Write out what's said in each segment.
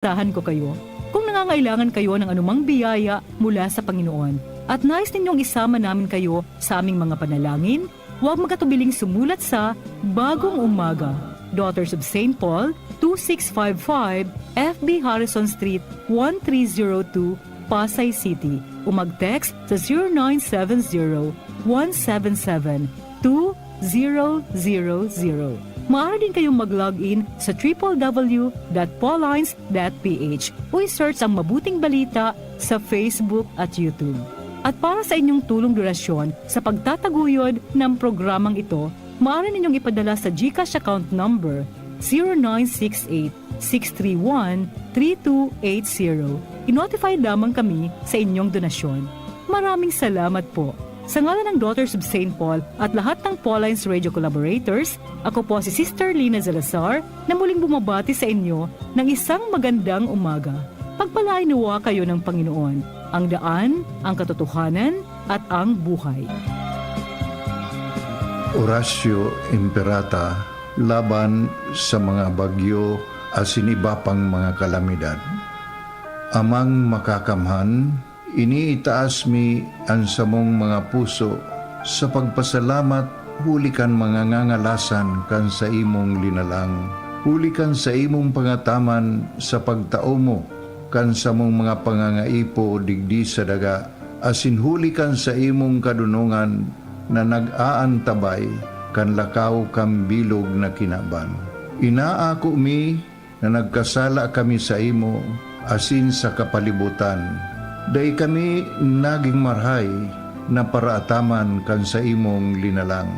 Tahan ko kayo. Kung nangangailangan kayo ng anumang biyaya mula sa Panginoon at nais ninyong isama namin kayo sa aming mga panalangin, huwag magatubiling sumulat sa Bagong Umaga, Daughters of St. Paul, 2655 FB Harrison Street, 1302, Pasay City. O mag-text sa 0970-177-2000. Maaari din kayong mag-login sa www.paulines.ph o i-search ang Mabuting Balita sa Facebook at YouTube. At para sa inyong tulong donasyon sa pagtataguyod ng programang ito, maaari ninyong ipadala sa GCash account number 0968-631-3280. I-notify lamang kami sa inyong donasyon. Maraming salamat po. Sa ngalan ng Daughters of St. Paul at lahat ng Paulines Radio collaborators, ako po si Sister Lina Salazar na muling bumabati sa inyo ng isang magandang umaga. Pagpalain nawa kayo ng Panginoon, ang daan, ang katotohanan, at ang buhay. Orasyo Imperata laban sa mga bagyo at siniba pang mga kalamidad. Amang makakamhan, iniitaas mi ang samong mga puso sa pagpasalamat, huli kan mga ngangalasan kan sa imong linalang. Huli kan sa imong pangataman sa pagtao mo, kan sa mong mga pangangaipo digdi sa daga, asin huli kan sa imong kadunungan na nag-aantabay kan lakaw kam bilog na kinaban. Inaako mi na nagkasala kami sa imo, asin sa kapalibutan. Day kami naging marhay na paraataman kan sa imong linalang.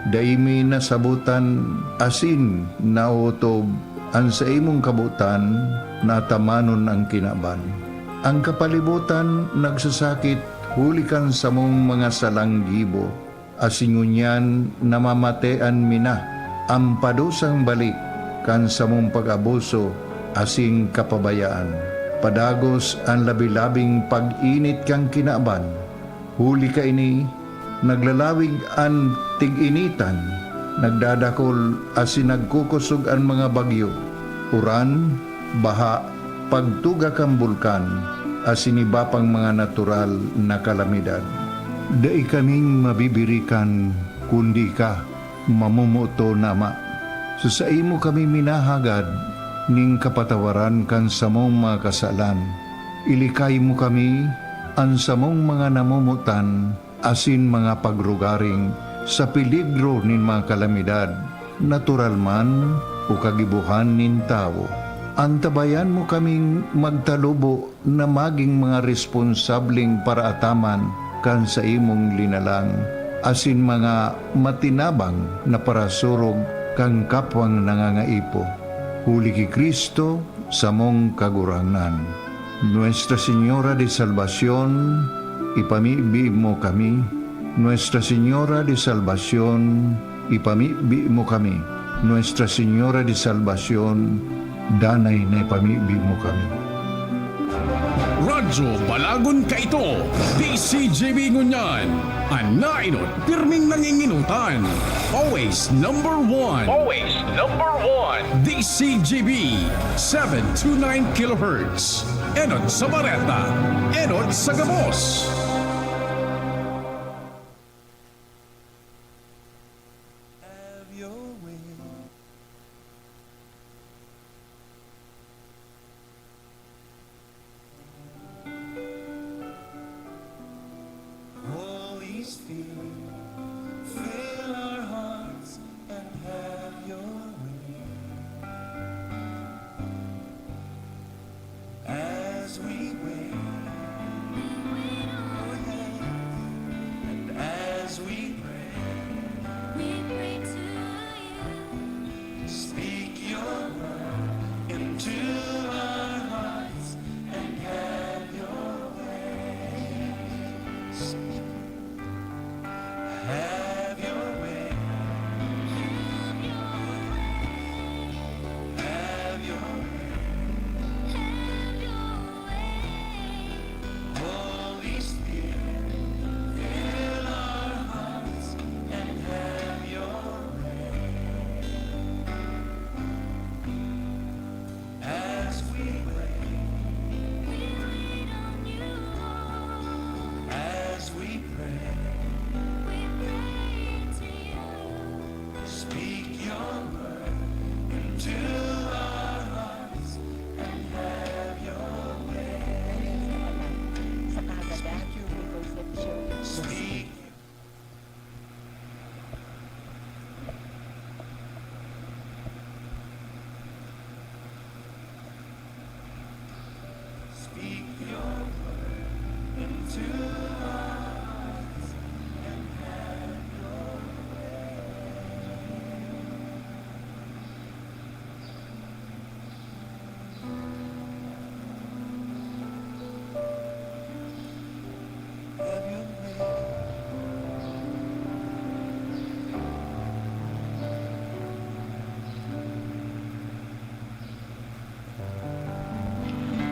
Day mi nasabutan asin nautob ang sa imong kabutan na tamanon ang kinaban. Ang kapalibutan nagsasakit hulikan sa mong mga salanggibo. Asin ngunyan namamatean mina ang padusang balik kan sa mong pag-abuso asing kapabayaan. Padagos ang labi-labing pag-init kang kinaban. Huli ka ini, naglalawig ang tig-initan, nagdadakol asin nagkukusog ang mga bagyo. Uran, baha, pagtuga kang bulkan, asin iba pang mga natural na kalamidad. Dai kaming mabibirikan, kundi ka, mamumuto nama. Sa imo kami minahagad, ning kapatawaran kan samong mga kasalan. Ilikay mo kami ang samong mga namumutan asin mga pagrugaring sa peligro nin mga kalamidad, natural man o kagibuhan nin tao. Antabayan mo kaming magtalubo na maging mga responsabling paraataman kan sa imong linalang, asin mga matinabang na parasurog kang kapwang nangangaipo. Huli ki Kristo sa mong kagurangan. Nuestra Señora de Salvación, ipamibi mo kami. Nuestra Señora de Salvación, ipamibi mo kami. Nuestra Señora de Salvación, danay na ipamibi mo kami. Radyo Balagon ka ito, DCJB Ngunyan, anainot pirming nanginginutan, always number one, DCJB 729 kHz, enot sa Bareta, enot sa Gabos.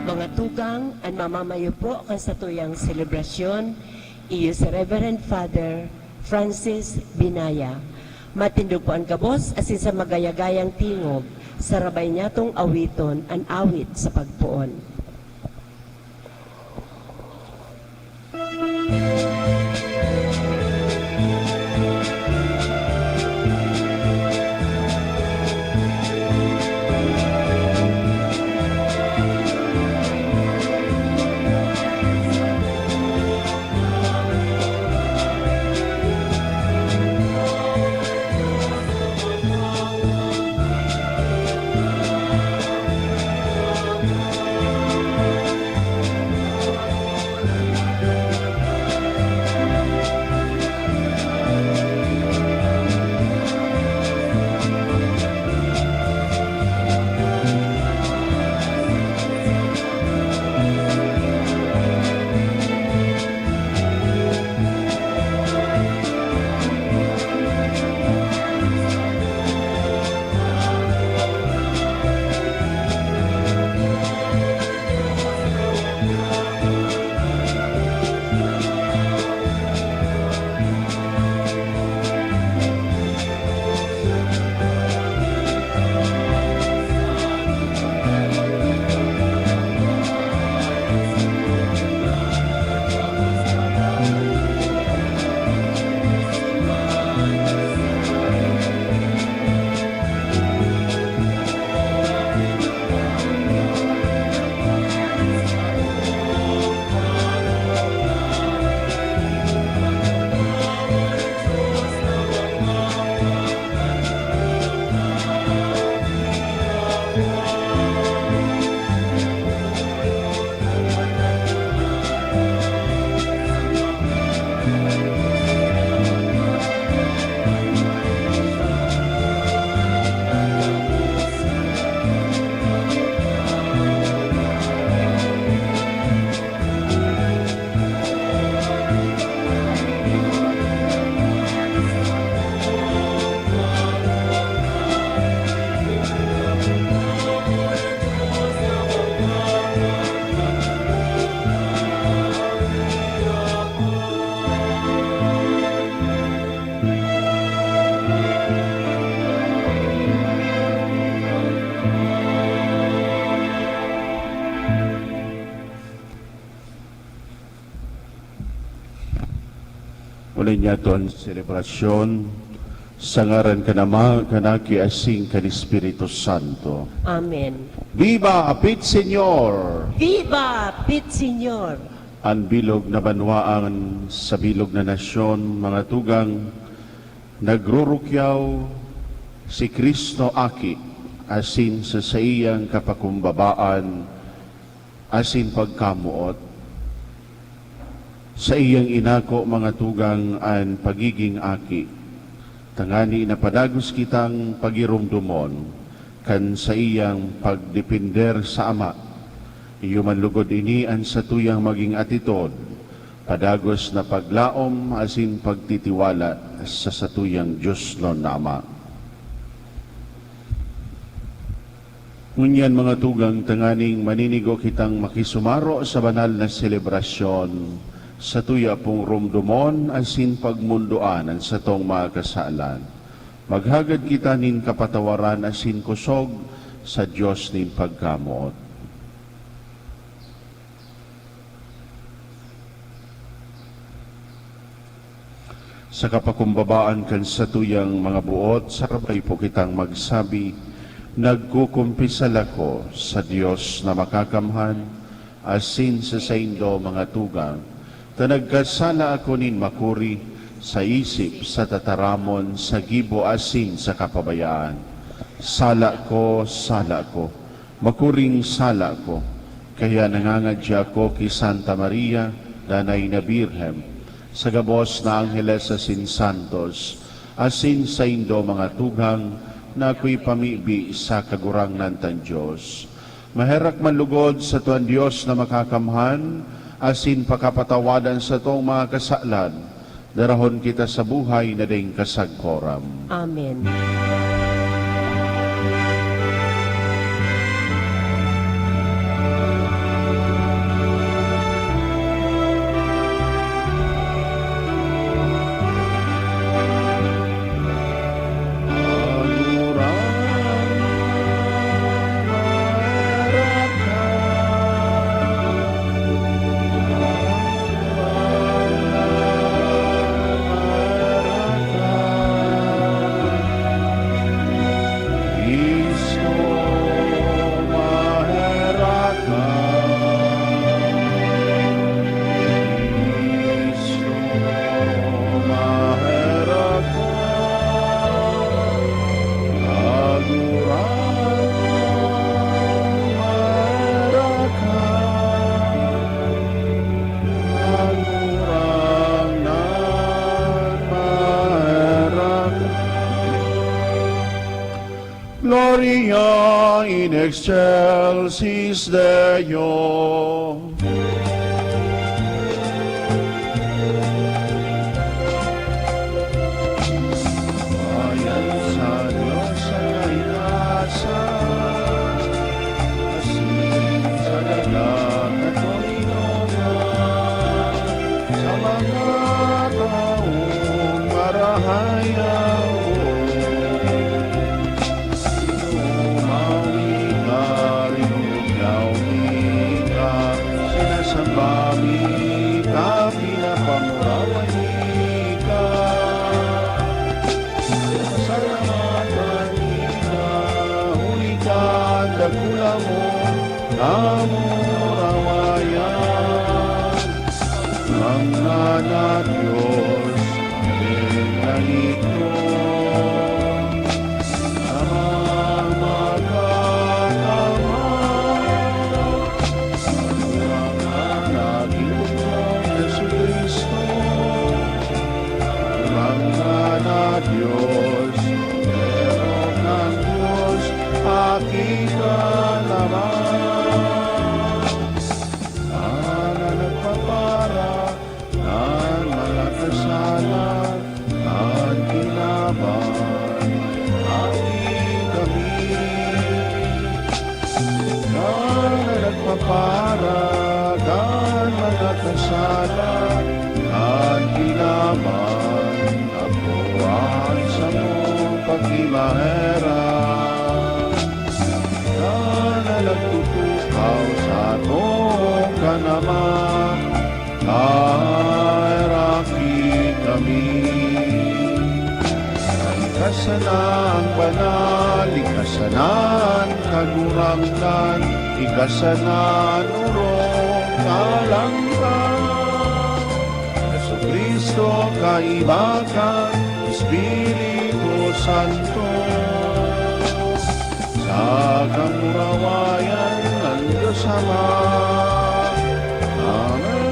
Mga tugang, ang mamamayo po kan sa tuyang selebrasyon, iyo si Reverend Father Francis Binaya. Matindog po ang kabos asin sa magayagayang tingog, sarabay niya tong awiton ang awit sa pagpuon. Muli niya ang selebrasyon sa ngaran kanama kanaki asing kan Espiritu Santo. Amen. Viva Pit Señor! Viva Pit Señor! Ang bilog na banwaan sa bilog na nasyon, mga tugang, nagrurukyaw si Kristo aki, asin sa iyang kapakumbabaan, asin pagkamuot. Sa iyang inako, mga tugang, ang pagiging aki. Tangani na padagos kitang pagirumdumon, kan sa iyang pagdepender sa Ama. Iyo manlugod ini ang sa tuyang maging atitod, padagos na paglaom asin pagtitiwala sa satuyang Diyos non na Ama. Ngunyan mga tugang, tanganing maninigo kitang makisumaro sa banal na selebrasyon, sa tuya pong rumdumon asin pagmunduan ang satong mga kasalan. Maghagad kita nin kapatawaran asin kusog sa Diyos nin pagkamuot. Sa kapakumbabaan kan sa tuyang mga buot, sarabay po kitang magsabi, nagkukumpisal ako sa Diyos na makakamhan, asin sa saindo mga tugang, tanagkasala ako nin makuri sa isip, sa tataramon, sa gibo asin sa kapabayaan. Sala ko, makuring sala ko, Kaya nangangadya ako ki Santa Maria, Danay na Birhem, sa gabos na Angeles sa Santos, asin sa indo mga tugang, na ako'y pamibi sa kagurangnan tan Diyos. Maherak manlugod sa tuwan Diyos na makakamhan, asin pakapatawadan sa tong mga kasalan, darahon kita sa buhay na ding kasagkoram. Amen. Gloria in excelsis Deo. Ayan sa Diyos sa kainasan, asin sa dagat at tulungan, sa mga taong marahayang amurawayan ang na Diyos ang ito sa magkakamang ang aking Panginoong Jesucristo ang na Diyos meron ng Diyos aking kalaman paragan mga kasalan at kinaman ako ang sa mong pagkimaheran na nagtutukaw sa atong kanaman ay rakit kami ikasanang banal ikasanan kagurangnan ikasanan urong kalangkan Jesucristo kaibakan Espiritu Santo sa kamurawayan ng Diyos Ama. Amen.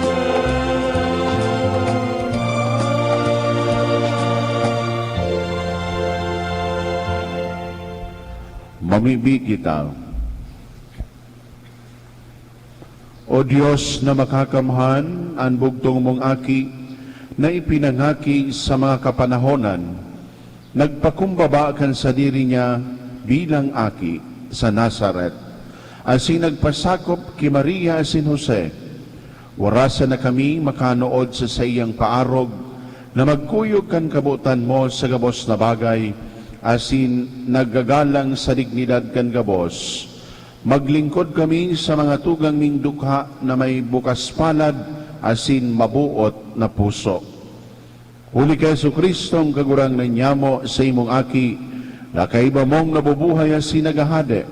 Mamibig kita. O Diyos na makakamhan, ang bugtong mong aki, na ipinangaki sa mga kapanahonan, nagpakumbaba kan sa diri niya bilang aki sa Nazaret, asin nagpasakop ki Maria asin Jose, warasan na kami makanood sa iyang paarog, na magkuyog kan kabutan mo sa gabos na bagay, asin naggagalang sa dignidad kan gabos, maglingkod kami sa mga tugang ming dukha na may bukas palad asin mabuot na puso. Huli ka Jesucristong kagurang na nyamo sa imong aki, na kaiba mong nabubuhay asin nagahade,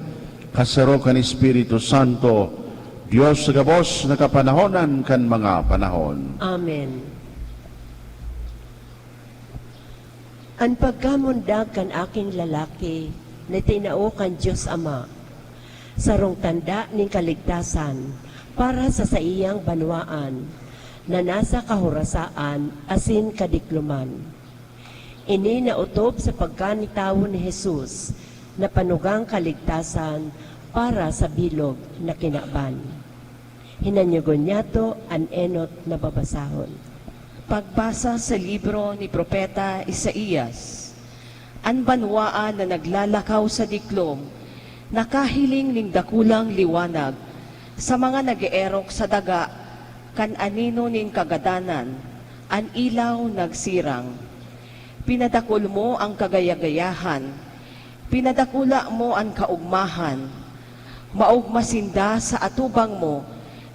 kasaro kan Espiritu Santo, Diyos sa gabos na kapanahonan kan mga panahon. Amen. Ang pagkamundag kan aking lalaki, na tinao kan Diyos Ama, sarong tanda ning kaligtasan para sa iyang banwaan na nasa kahurasaan asin kadikluman. Ini nautob sa pagkanitawo ni Jesus na panugang kaligtasan para sa bilog na kinaban. Hinanyugon niya to an enot na babasahon. Pagbasa sa libro ni Propeta Isaías, ang banwaan na naglalakaw sa diklom, nakahiling ning dakulang liwanag sa mga nag-eerok sa daga, kan anino ning kagadanan, ang ilaw nagsirang. Pinadakul mo ang kagayagayahan, pinadakula mo ang kaugmahan, maugmasinda sa atubang mo,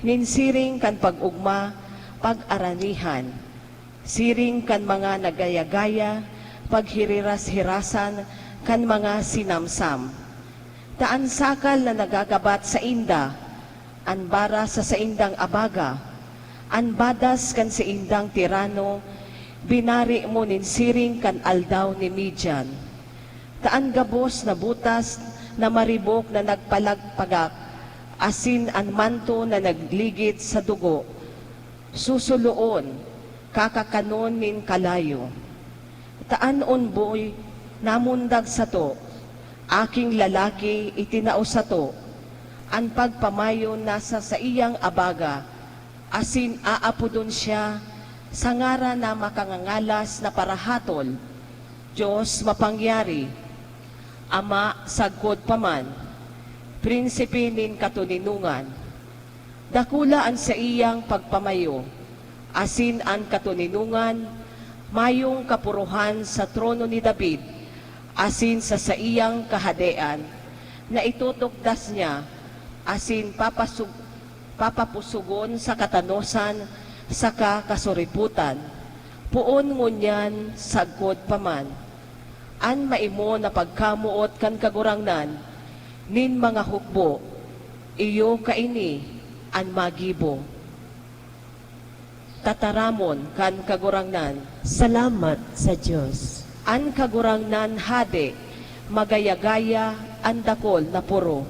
ninsiring kan pag-ugma, pag-aranihan, siring kan mga nagayagaya, paghiriras-hirasan, kan mga sinamsam. Taan sakal na nagagabat sa inda, anbara sa saindang abaga, anbadas kan sa indang tirano, binari mo ninsiring kan aldaw ni Midian. Taan gabos na butas na maribok na nagpalagpagak, asin an manto na nagligit sa dugo, susuloon, kakakanon nin kalayo. Taan unboy, namundag sa to, aking lalaki itinao sa to, ang pagpamayo nasa sa iyang abaga, asin aapudon siya, sa ngara na makangangalas na parahatol, Diyos mapangyari, Ama sagkod paman, prinsipe nin katuninungan, dakulaan sa iyang pagpamayo, asin ang katuninungan, mayong kapuruhan sa trono ni David, asin sa iyang kahadean, na itutugdas niya, asin papapusugon sa katanosan, sa kasuriputan, puon ngunyan sagkod paman, an maimo na pagkamuot kan kagurangnan, nin mga hukbo, iyo kaini, an magibo. Tataramon kan kagurangnan, Salamat sa Diyos. an kagurangnan hade, magayagaya, an dakol na puro.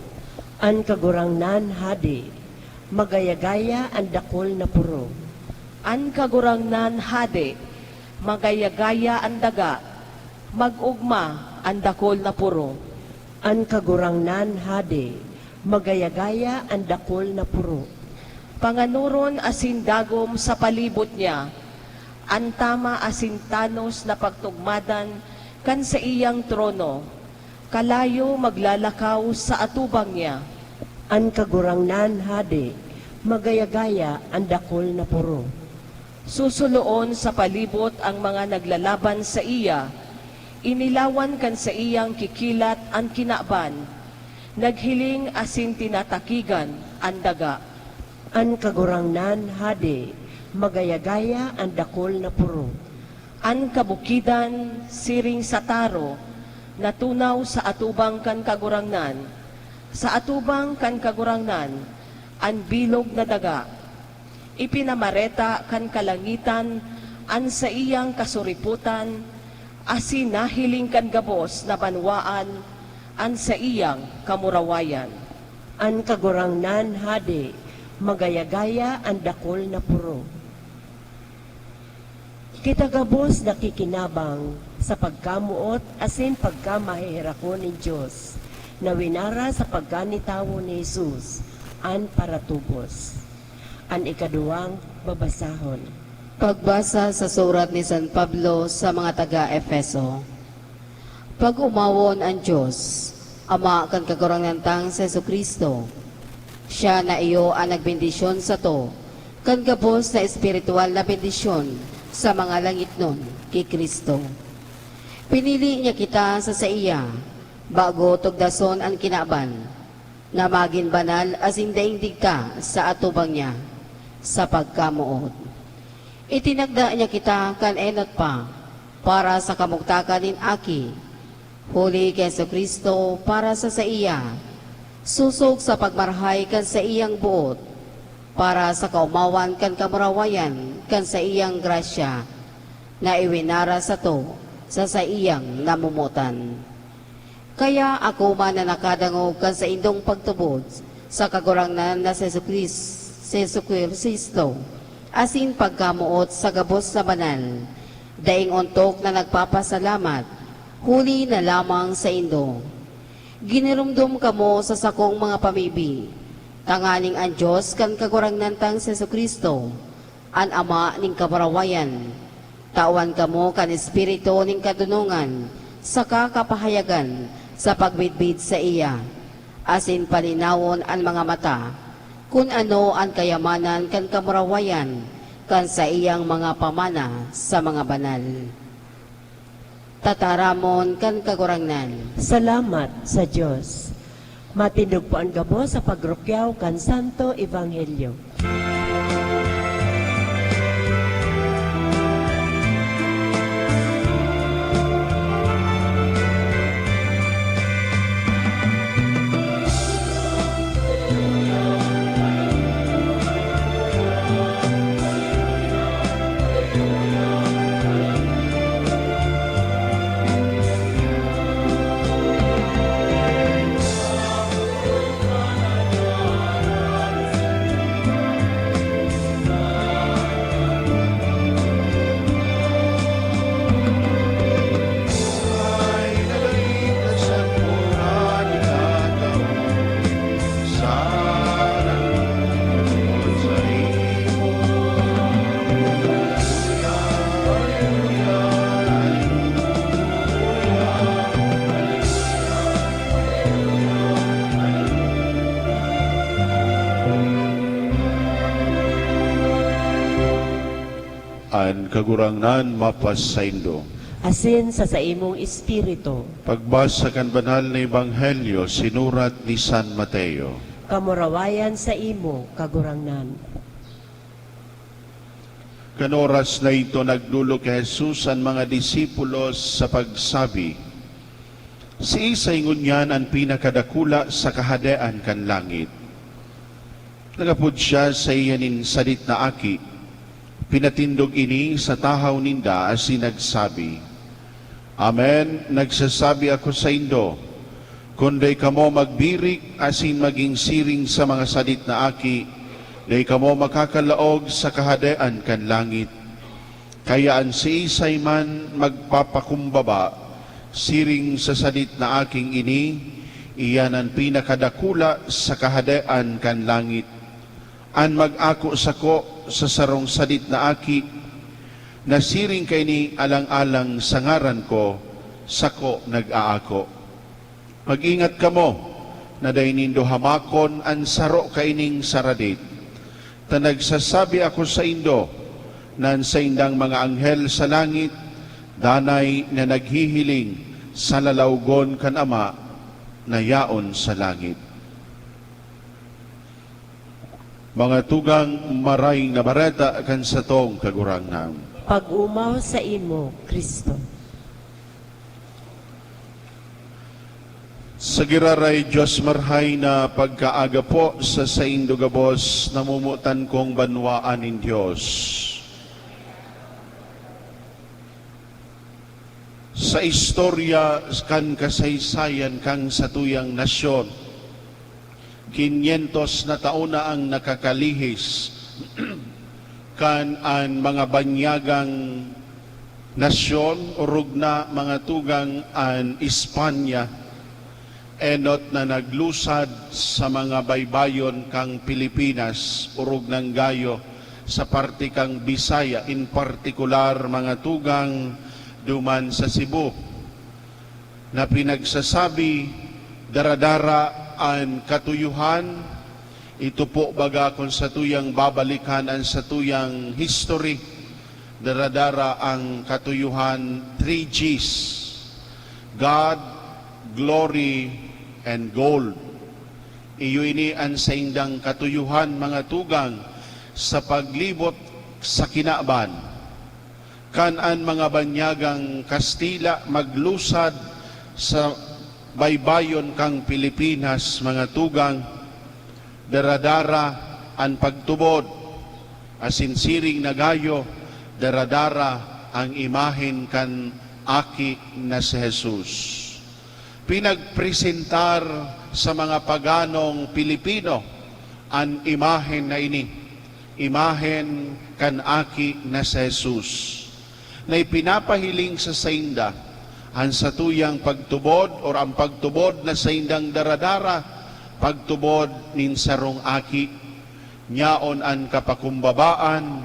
An kagurangnan hadi, magayagaya ang dakol na puro. An kagurangnan hade, magayagaya ang daga, magugma ang dakol na puro. An kagurangnan hadi, magayagaya ang dakol na puro. Panganuron asin dagom sa palibot niya, ang tama asin tanos na pagtugmadan kan sa iyang trono, kalayo maglalakaw sa atubang niya. An kagurangnan hadi, magayagaya ang dakol na puro. Susuloon sa palibot ang mga naglalaban sa iya, inilawan kan sa iyang kikilat ang kinaban, naghiling asin tinatakigan ang daga. An kagurangnan hadi, magayagaya ang dakol na puro. An kabukidan siring sa taro, natunaw sa atubang kan kagurangnan, sa atubang kan kagurangnan, an bilog na daga. Ipinamareta kan kalangitan, an sa iyang kasuriputan, asin nahiling kan gabos na banwaan, an sa iyang kamurawayan. An kagurangnan hadi, magayagaya ang dakol na puro. Kitagabos nakikinabang sa pagkamuot asin pagkamahihirako ng Diyos na winara sa pagganitawo ni Jesus an paratubos. An ikaduwang babasahon. Pagbasa sa surat ni San Pablo sa mga taga-Efeso. Pag-umawon ang Diyos, Ama kan kagurangnan tang sa Jesucristo, siya na iyo ang nagbendisyon sa to, kan gabos na espiritual na bendisyon sa mga langit nun, kay Kristo. Pinili niya kita sa iya, bago tugdason ang kinaban, na maging banal as daingdig ka sa atubang niya, sa pagkamuot. Itinagda niya kita kan enot pa, para sa kamugtakan nin aki, huli kay Kristo para sa iya, susog sa pagmarhay kan sa iyang buot, para sa kaumawan kan kamurawayan kan sa iyang grasya, na iwinara sa to sa iyang namumutan. Kaya ako man na nakadangog kan sa indong pagtubod sa kagurangnan na si Jesucristo, asin pagkamuot sa gabos sa banal, daing untok na nagpapasalamat, huli na lamang sa indo. Ginirumdum kamo sa sakong mga pamibi, tanganing ang Diyos kan kagurangnan tang si Jesucristo, an Ama ning kabarawayan, tawan kamo kan Espiritu ning kadunungan, sa kakapahayagan, sa pagbitbit sa iya, asin palinawon ang mga mata, kung ano ang kayamanan kan kamurawayan, kan sa iyang mga pamana sa mga banal. Tataramon kan kagurangnan. Salamat sa Diyos. Matindog po ang gabo sa pagrukyaw kan Santo Ebanghelyo. An kagurangnan mapas sa indo. Asin sa imong espiritu, Pagbasa kan banal na Ebanghelyo sinurat ni San Mateo. kamurawayan sa imo, kagurangnan. Kan oras na ito nagdulo kay Jesus ang mga disipulos sa pagsabi, si Isay ngunyan ang pinakadakula sa kahadean kan langit. Nagapod siya sa iyanin sadit na aki, pinatindog ini sa tahaw ninda as sinagsabi, Amen, nagsasabi ako sa indo, kunday kamo magbirik asin maging siring sa mga sadit na aki, day kamo makakalaog sa kahadean kan langit. Kaya ang si Isay man magpapakumbaba, siring sa sadit na aking ini, iyan ang pinakadakula sa kahadean kan langit. An mag-ako sako sa sarong sadit na aki, na siring kay ni alang-alang sa ngaran ko, sako nag-aako. Mag-ingat kamo, na day nindo hamakon ang saro kaining saradit. Ta nagsasabi ako sa indo, nan sa indang mga anghel sa langit, danay na naghihiling sa lalawgon kan Ama, na yaon sa langit. Mga tugang maray nga bareta kan sa tong kagurangnan. Pag-umaw sa imo, Kristo. Sa giraray Diyos marhay na pagkaaga po sa Indogabos, namumutan kong banwaan in Diyos. Sa istorya kan kasaysayan kang satuyang nasyon, 500 na taon na ang nakakalihis kan ang mga banyagang nasyon urog na mga tugang an Espanya enot na naglusad sa mga baybayon kang Pilipinas urog ng gayo sa parte kang Bisaya, in partikular mga tugang duman sa Cebu, na pinagsasabi daradara ang katuyuhan. Ito po baga kung sa tuyang babalikan ang sa tuyang history, daradara ang katuyuhan 3 Gs: God, glory, and gold. Iyo ini ang sa indang katuyuhan mga tugang sa paglibot sa kinaban. Kanan mga banyagang Kastila maglusad sa baybayon kang Pilipinas mga tugang, daradara ang pagtubod, asinsiring na gayo, daradara ang imahen kan aki na si Jesus. pinagpresentar sa mga paganong Pilipino ang imahen na ini, imahen kan aki na si Jesus, na ipinapahiling sa sainda ang satuyang pagtubod or ang pagtubod na saindang daradara, pagtubod nin sarong aki, nyaon ang kapakumbabaan,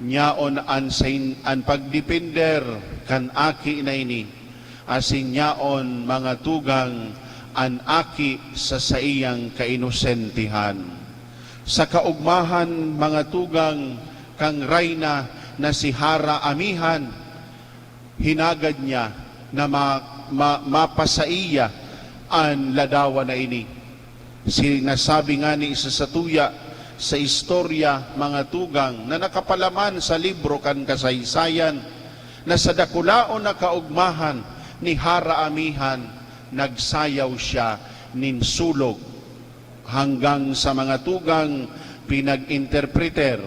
nyaon ang pagdipender kan aki na ini, asin nyaon mga tugang an aki sa saiyang kainosentihan. Sa kaugmahan mga tugang kang rayna na si Hara Amihan, hinagad niya na mapasaiya ang ladawa na ini. Sinasabi nga ni isa sa tuya sa istorya mga tugang na nakapalaman sa libro kan kasaysayan na sa dakulaon na kaugmahan ni Hara Amihan, nagsayaw siya nin sulog hanggang sa mga tugang pinag-interpreter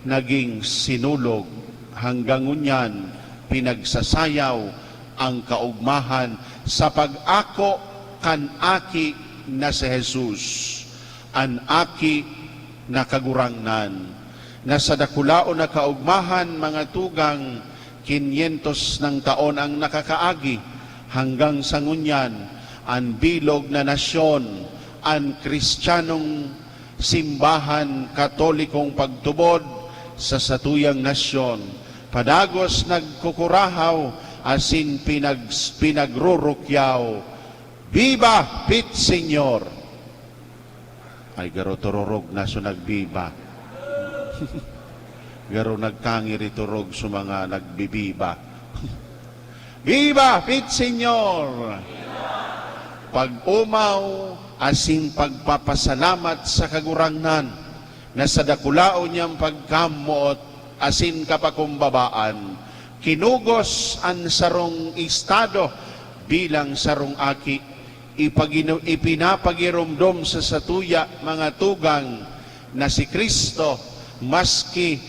naging sinulog, hanggang ngunyan pinagsasayaw ang kaugmahan sa pag-ako kan aki na si Jesus, an aki na kagurangnan, na sa dakulao na kaugmahan mga tugang 500 ng taon ang nakakaagi, hanggang sa ngunyan ang bilog na nasyon, ang Kristiyanong simbahan katolikong pagtubod sa satuyang nasyon, padagos nagkukurahaw asin pinagrurukyaw, Viva Pit Senyor! Ay garo tororog na so nagbiba. Garo nagkangiri turog sa mga nagbibiba. Viva Pit Senyor! Pag umaw asin pagpapasalamat sa kagurangnan na sa dakulao niyang pagkamuot asin kapakumbabaan, kinugos ang sarong estado bilang sarong aki, ipinapagirumdom sa satuya mga tugang na si Kristo maski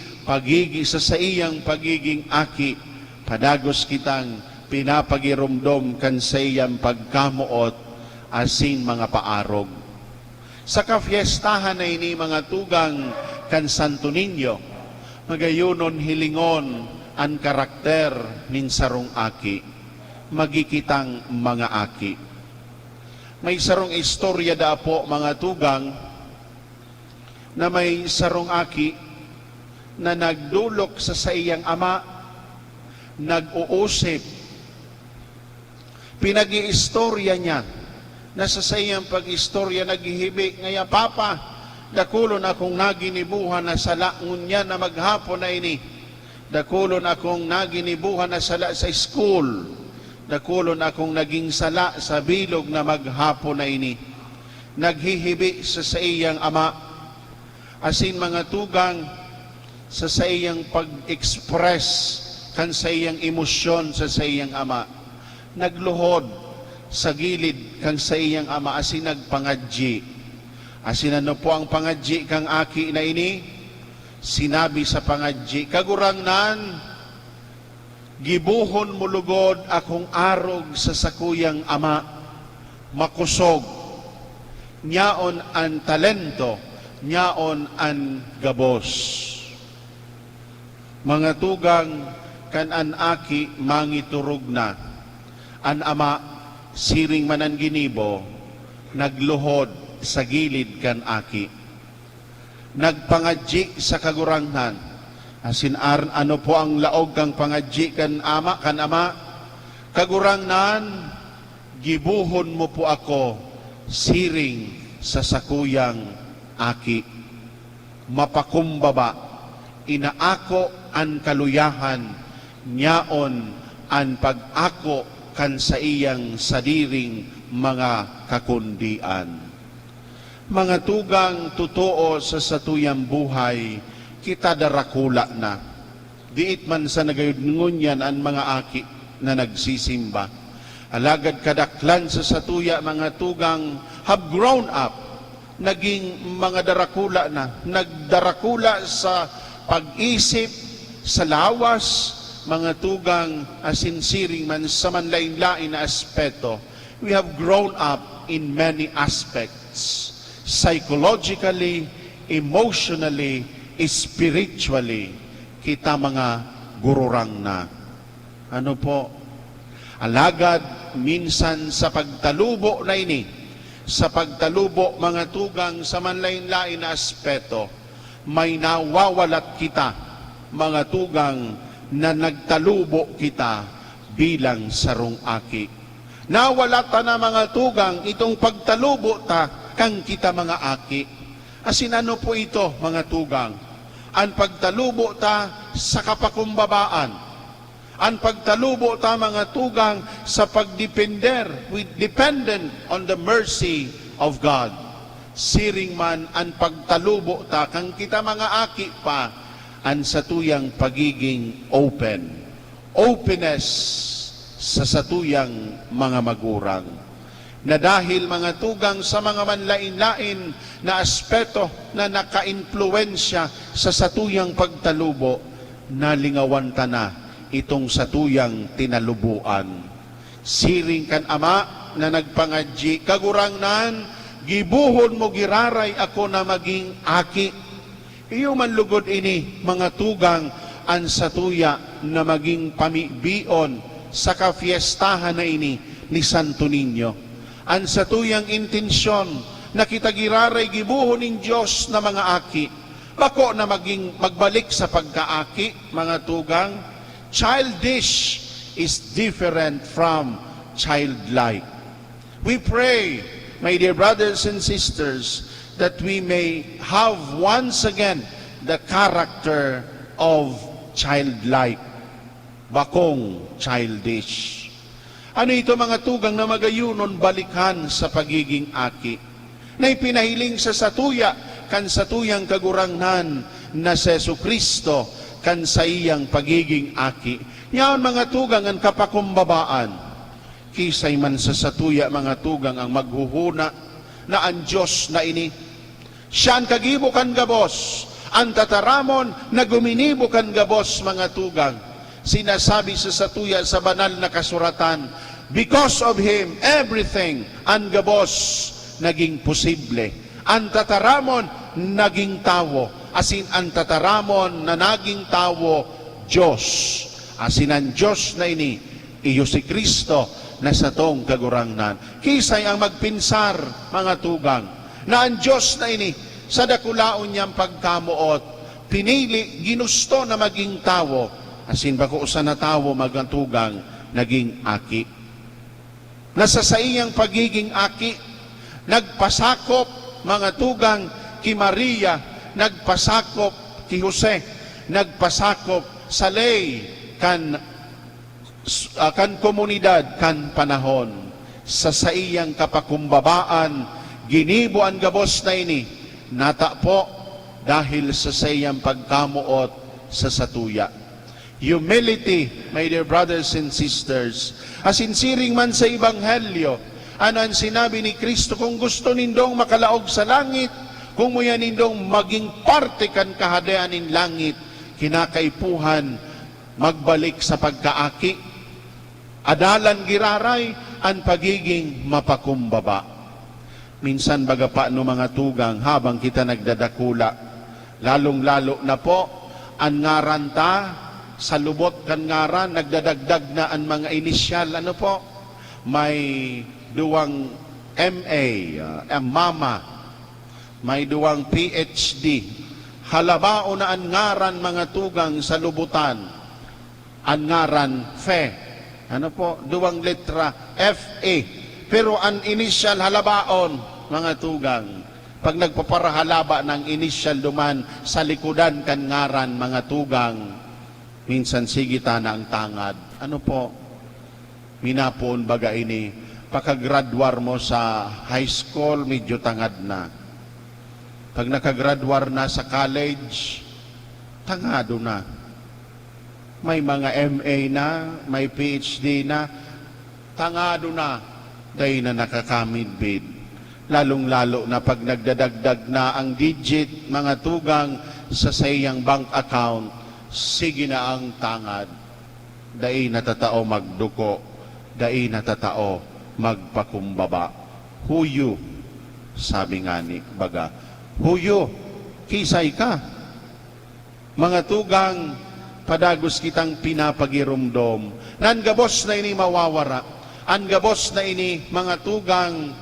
sa iyang pagiging aki, padagos kitang pinapagirumdom kan sa iyang pagkamuot asin mga paarog. Sa kafiestahan na ini mga tugang kan Santo Niño, magayunon hilingon ang karakter nin sarong aki, magikitang mga aki. May sarong istorya da po mga tugang na may sarong aki na nagdulok sa iyang ama, nag-uusip, pinag-iistorya niya, na sa iyang pag-istorya naghihibi, ngaya papa, dakulon akong naginibuhan na sala ngunya na maghapon na ini, dakulon akong naginibuhan na sala sa school, dakulon akong naging sala sa bilog na maghapon na ini. Naghihibi sa iyang ama, asin mga tugang sa iyang pag-express kan sa iyang emosyon sa iyang ama, nagluhod sa gilid kang sa iyang ama asin nagpangadji. Asin ano po ang pangadji kang aki na ini? Sinabi sa pangadji, kagurangnan, gibuhon mulugod akong arog sa sakuyang ama, makusog, nyaon ang talento, nyaon ang gabos. Mga tugang, kan an aki mangiturog na, an ama siring manan ginibo, nagluhod sa gilid kan aki, nagpangadji sa kagurangnan, asin ano po ang laog kang pangadji kan ama, kagurangnan, gibuhon mo po ako siring sa sakuyang aki, mapakumbaba, inaako an kaluyahan, nyaon an pag-ako kan sa iyang sadiring mga kakundian. Mga tugang totoo sa satuyang buhay, kita darakula na. Diit man sa nagayudngon ang mga aki na nagsisimba. Alagad kadaklan sa satuya mga tugang have grown up, naging mga darakula na. Nagdarakula sa pag-isip, sa lawas, mga tugang asinsiring man sa manlain-lain na aspeto, We have grown up in many aspects, psychologically, emotionally, spiritually. Kita mga gururang na. Ano po? Alagad, minsan sa pagtalubo na ini, sa pagtalubo mga tugang sa manlain-lain na aspeto, may nawawalat kita, mga tugang na nagtalubo kita bilang sarong aki. Nawalata na mga tugang itong pagtalubo ta kang kita mga aki. Asin ano po ito mga tugang? Ang pagtalubo ta sa kapakumbabaan. Ang pagtalubo ta mga tugang sa pagdepender, we dependent on the mercy of God. Siring man ang pagtalubo ta kang kita mga aki pa ang satuyang pagiging open. Openness sa satuyang mga magurang. Na dahil mga tugang sa mga manlain-lain na aspeto na naka-impluensya sa satuyang pagtalubo, nalingawan ta na itong satuyang tinalubuan. Siring kan ama na nagpangadji, kagurangnan, gibuhon mo giraray ako na maging aki. Iyo man lugod ini, mga tugang, ang satuya na maging pamibion sa kafiestahan na ini ni Santo Niño. Ang satuyang intensyon na kita giraray gibuhon ng Diyos na mga aki. Bako na magbalik sa pagkaaki, mga tugang, childish is different from childlike. We pray, my dear brothers and sisters, that we may have once again the character of childlike, bakong childish. Ano ito mga tugang na magayunon balikan sa pagiging aki, na ipinahiling sa satuya, kan satuyang kagurangnan na si Jesucristo, kan sa iyang pagiging aki. Yan mga tugang ang kapakumbabaan, kisay man sa satuya mga tugang ang maghuhuna na ang Diyos na ini. Siya ang kagibukan gabos, ang tataramon na guminibukan gabos mga tugang. Sinasabi sa satuya sa banal na kasuratan, because of Him, everything, ang gabos, naging posible. Ang tataramon, naging tawo. Asin ang tataramon na naging tawo, Diyos. Asin ang Diyos na ini, iyo si Kristo, na sa tong kagurangnan. Kisay ang magpinsar, mga tugang, na ang Diyos na ini, sa dakulaon niyang pagkamuot, pinili, ginusto na maging tawo. Asin bako usa na tawo magatugang naging aki. Nasa sa iyang pagiging aki, nagpasakop mga tugang ki Maria, nagpasakop ki Jose, nagpasakop sa lay kan komunidad kan panahon. Sa iyang kapakumbabaan, ginibo ang gabos na ini, natapo dahil sa iyang pagkamuot sa satuya. Humility, my dear brothers and sisters. Asinsiring man sa Ebanghelyo, ano ang sinabi ni Kristo, kung gusto nindong makalaog sa langit, kung muya nindong maging parte kan kahadayaan in langit, kinakaipuhan, magbalik sa pagkaaki. Adalan giraray, ang pagiging mapakumbaba. Minsan baga pa no mga tugang, habang kita nagdadakula, lalong-lalo na po, ang ngaranta, sa lubot kan ngaran, nagdadagdag na ang mga inisyal, ano po, may duwang MA, mama, may duwang PhD, halabao na ang ngaran mga tugang sa lubutan, ang ngaran FE, ano po, duwang letra FA, pero ang inisyal halabaon, mga tugang, pag nagpaparahalaba ng inisyal duman sa likudan kan ngaran, mga tugang, minsan sigita na ang tangad. Ano po? Minapoon baga ini. Pagkagraduar mo sa high school, medyo tangad na. Pag nakagraduar na sa college, tangado na. May mga MA na, may PhD na, tangado na. Dahil na nakakamidbid. Lalong-lalo na pag nagdadagdag na ang digit, mga tugang sa sayang bank account, sige na ang tangad, dai natatao magduko, dai natatao magpakumbaba. Huyo, sabi nga ni baga, huyo, kisay ka. Mga tugang, padagos kitang pinapagirumdom. Nan gabos na ini mawawara. An gabos na ini mga tugang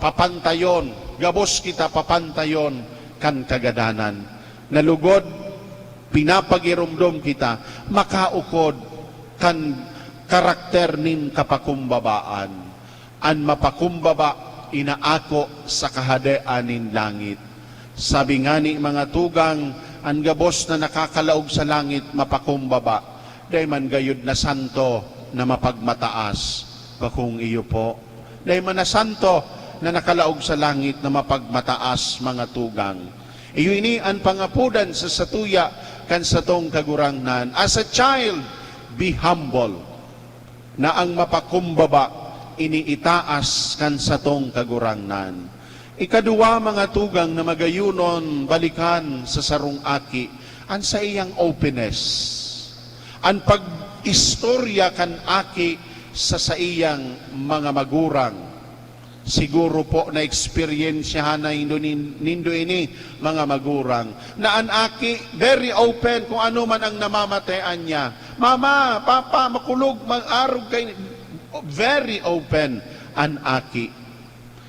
papantayon. Gabos kita papantayon kan kagadanan. Nalugod, pinapagirumdom kita, makaukod kan karakter nin kapakumbabaan. An mapakumbaba, inaako sa kahadean nin langit. Sabi nga ni mga tugang, ang gabos na nakakalaog sa langit, mapakumbaba. Dahil man gayud na santo na mapagmataas. Bakung iyo po. Dahil man na santo na nakalaog sa langit na mapagmataas, mga tugang. Iyo ini ang pangapudan sa satuya kan satong kagurangnan. As a child, be humble. Na ang mapakumbaba, iniitaas kan satong kagurangnan. Ikaduwa, mga tugang na magayunon balikan sa sarong aki, an sa iyang openness. An pag-istorya kan aki sa iyang mga magurang. Siguro po na eksperyensyahan na nindo ini mga magurang. Na an aki, very open kung ano man ang namamatayan niya. Mama, papa, makulog, mag-arog kayo. Very open an aki.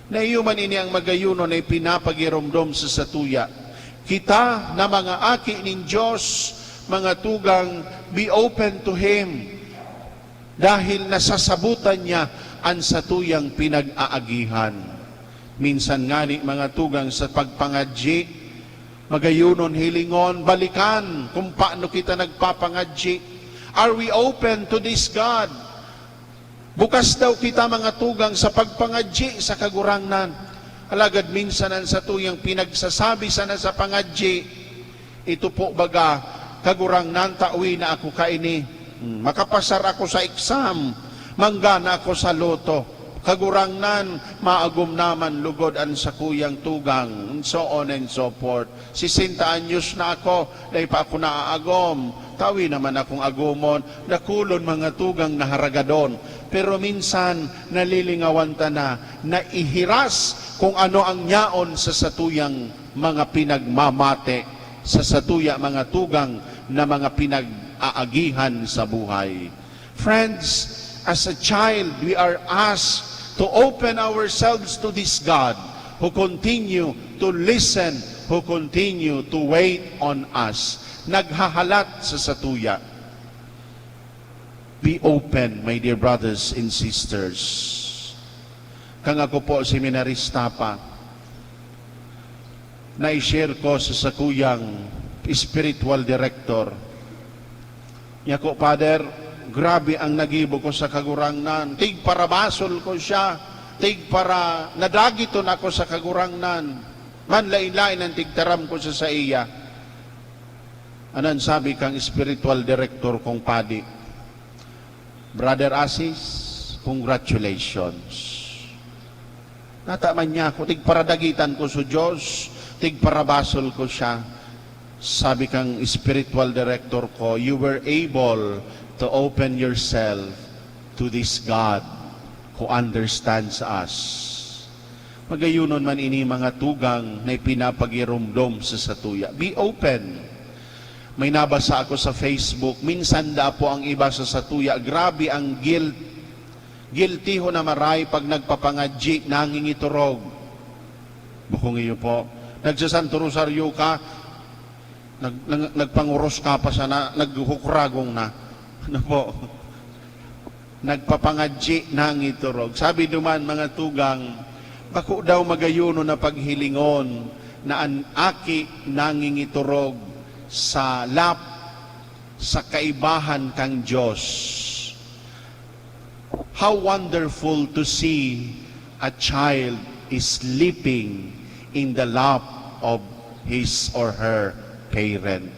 Na iyo man ini ang magayuno na pinapagiromdom sa satuya. Kita na mga aki ning Diyos, mga tugang, be open to Him. Dahil nasasabutan niya ang satuyang pinag-aagihan. Minsan nga ni mga tugang sa pagpangadji, magayunon hilingon, balikan kung paano kita nagpapangadji. Are we open to this God? Bukas daw kita mga tugang sa pagpangadji sa kagurangnan. Alagad minsan ang satuyang pinagsasabi sana sa pangadji, ito po baga, kagurangnan tauwi na ako kaini. Makapasar ako sa exam, manggana ako sa loto. Kagurangnan, maagom naman lugod ang sakuyang tugang, and so on and so forth. 60 anyos na ako, dahil pa ako naaagom. Tawi naman akong agumon, nakulon mga tugang na haragadon. Pero minsan, nalilingawan ta na ihiras kung ano ang nyaon sa satuyang mga pinagmamate, sa satuya mga tugang na mga pinag-aagihan sa buhay. Friends, as a child, we are asked to open ourselves to this God who continue to listen, who continue to wait on us. Naghahalat sa satuya. Be open, my dear brothers and sisters. Kang ako po, seminarista pa, na-share ko sa sakuyang spiritual director. Niya ko, Father, grabe ang nagibo ko sa kagurangnan. Tig para basol ko siya. Tig para nadagiton ako sa kagurangnan. Manlain-lain ang tigtaram ko sa iya. Anan sabi kang spiritual director kong padi? Brother Asis, congratulations. Nataman niya ako, tig para dagitan ko sa Diyos, tig para basol ko siya. Sabi kang spiritual director ko, you were able to open yourself to this God who understands us. Magayunon man ini mga tugang na pinapagirumdom sa satuya. Be open. May nabasa ako sa Facebook, minsan da po ang iba sa satuya, grabe ang guilt. Guilty ho na maray pag nagpapangadji, nangingiturog. Bukong iyo po, nagsasanto rosaryo ka, nagpanguros ka pa sana, naghukragong na. Ano po? Nagpapangadji, nangiturog. Sabi duman mga tugang, bako daw magayuno na paghilingon na an aki nangingiturog sa lap sa kaibahan kang Diyos. How wonderful to see a child is sleeping in the lap of his or her parent.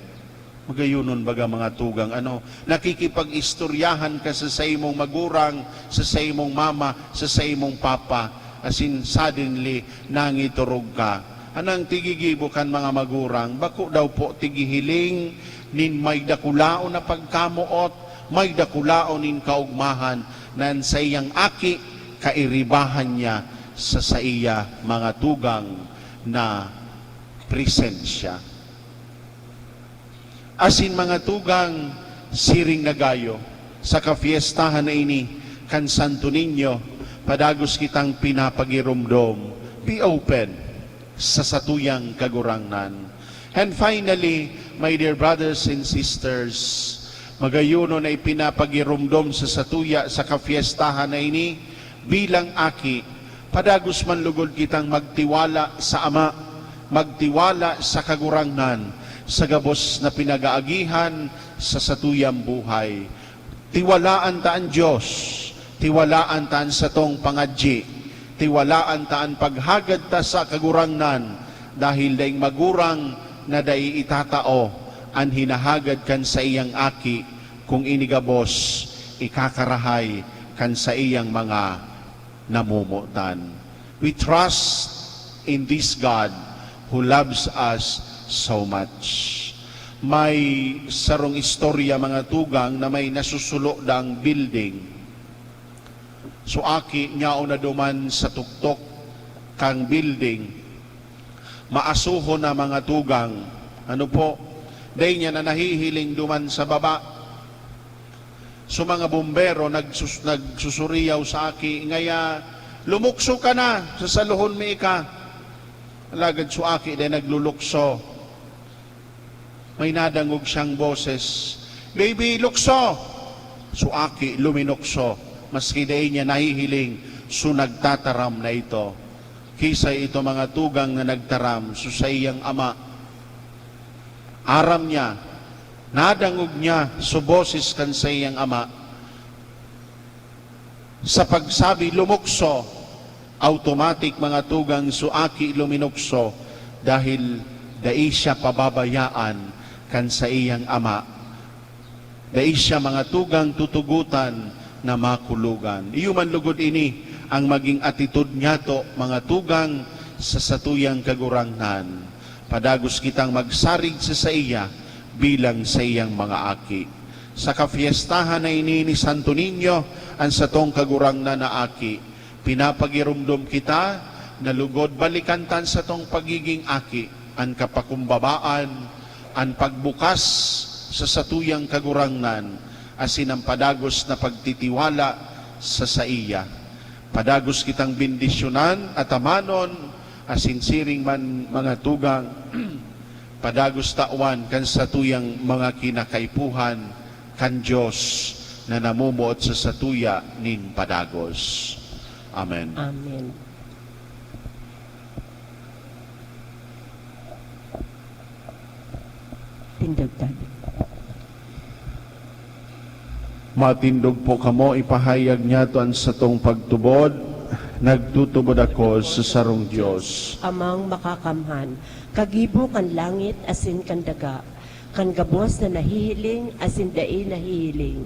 Magayunon baga mga tugang, nakikipag-istoryahan ka sa imong magurang, sa imong mama, sa imong papa, as in suddenly nangiturog ka. Anang tigigibo kan mga magurang, bako daw po tigihiling nin may dakulaon na pagkamuot, may dakulaon nin kaugmahan nan sa iyang aki kairibahan niya sa iya mga tugang na presensya. Asin mga tugang siring nagayo sa kafiestahan na ini kan Santo Niño, padagos kitang pinapagirumdom, be open sa satuyang kagurangnan. And finally, my dear brothers and sisters, magayuno na ipinapagirumdom sa satuya sa kafiestahan na ini bilang aki, padagos man lugod kitang magtiwala sa Ama, magtiwala sa kagurangnan, sa gabos na pinagaagihan sa satuyang buhay. Tiwalaan taan Diyos, tiwalaan taan sa tong pangadji, tiwalaan taan paghagad ta sa kagurangnan, dahil daing magurang na dai itatao ang hinahagad kan sa iyang aki, kung inigabos ikakarahay kan sa iyang mga namumutan. We trust in this God who loves us so much. May sarong istorya mga tugang na may nasusulo dang building. So aki niya na duman sa tuktok kang building, maasuho na mga tugang, ano po, day niya na nahihiling duman sa baba. So mga bumbero nagsusuriyaw sa aki, ngaya lumukso ka na sa saluhon mi ka. Alagad so aki day naglulukso. May nadangog siyang boses, baby, lukso! So aki luminukso, maski day niya nahihiling, so nagtataram na ito. Kisa ito mga tugang na nagtaram so sa iyang ama. Aram niya, nadangog niya so boses kan sa iyang ama. Sa pagsabi lumukso, automatic mga tugang so aki luminukso, dahil dai siya pababayaan kan sa iyang ama. Dai siya mga tugang tutugutan na makulugan. Iyo man lugod ini ang maging attitude niya to mga tugang sa satuyang kagurangnan. Padagos kitang magsarig sa iya bilang sa iyang mga aki. Sa kafiestahan na ini ni Santo Niño, ang satong kagurangnan na aki, pinapagirumdom kita na lugod balikantan sa tong pagiging aki, ang kapakumbabaan, ang pagbukas sa satuyang kagurangnan, asin ang padagos na pagtitiwala sa iya. Padagos kitang bendisyonan at amanon, asinsiring man mga tugang, padagos tawan kan satuyang mga kinakaipuhan kan Diyos na namumuot sa satuya nin padagos. Amen. Amen. Tindagdag. Matindog po kamo, ipahayag niya to ang satong pagtubod. Nagtutubod ako sa sarong Diyos. Amang makakamhan, kagibo kan langit asin kan daga, kan gabos na nahihiling asin dai nahihiling,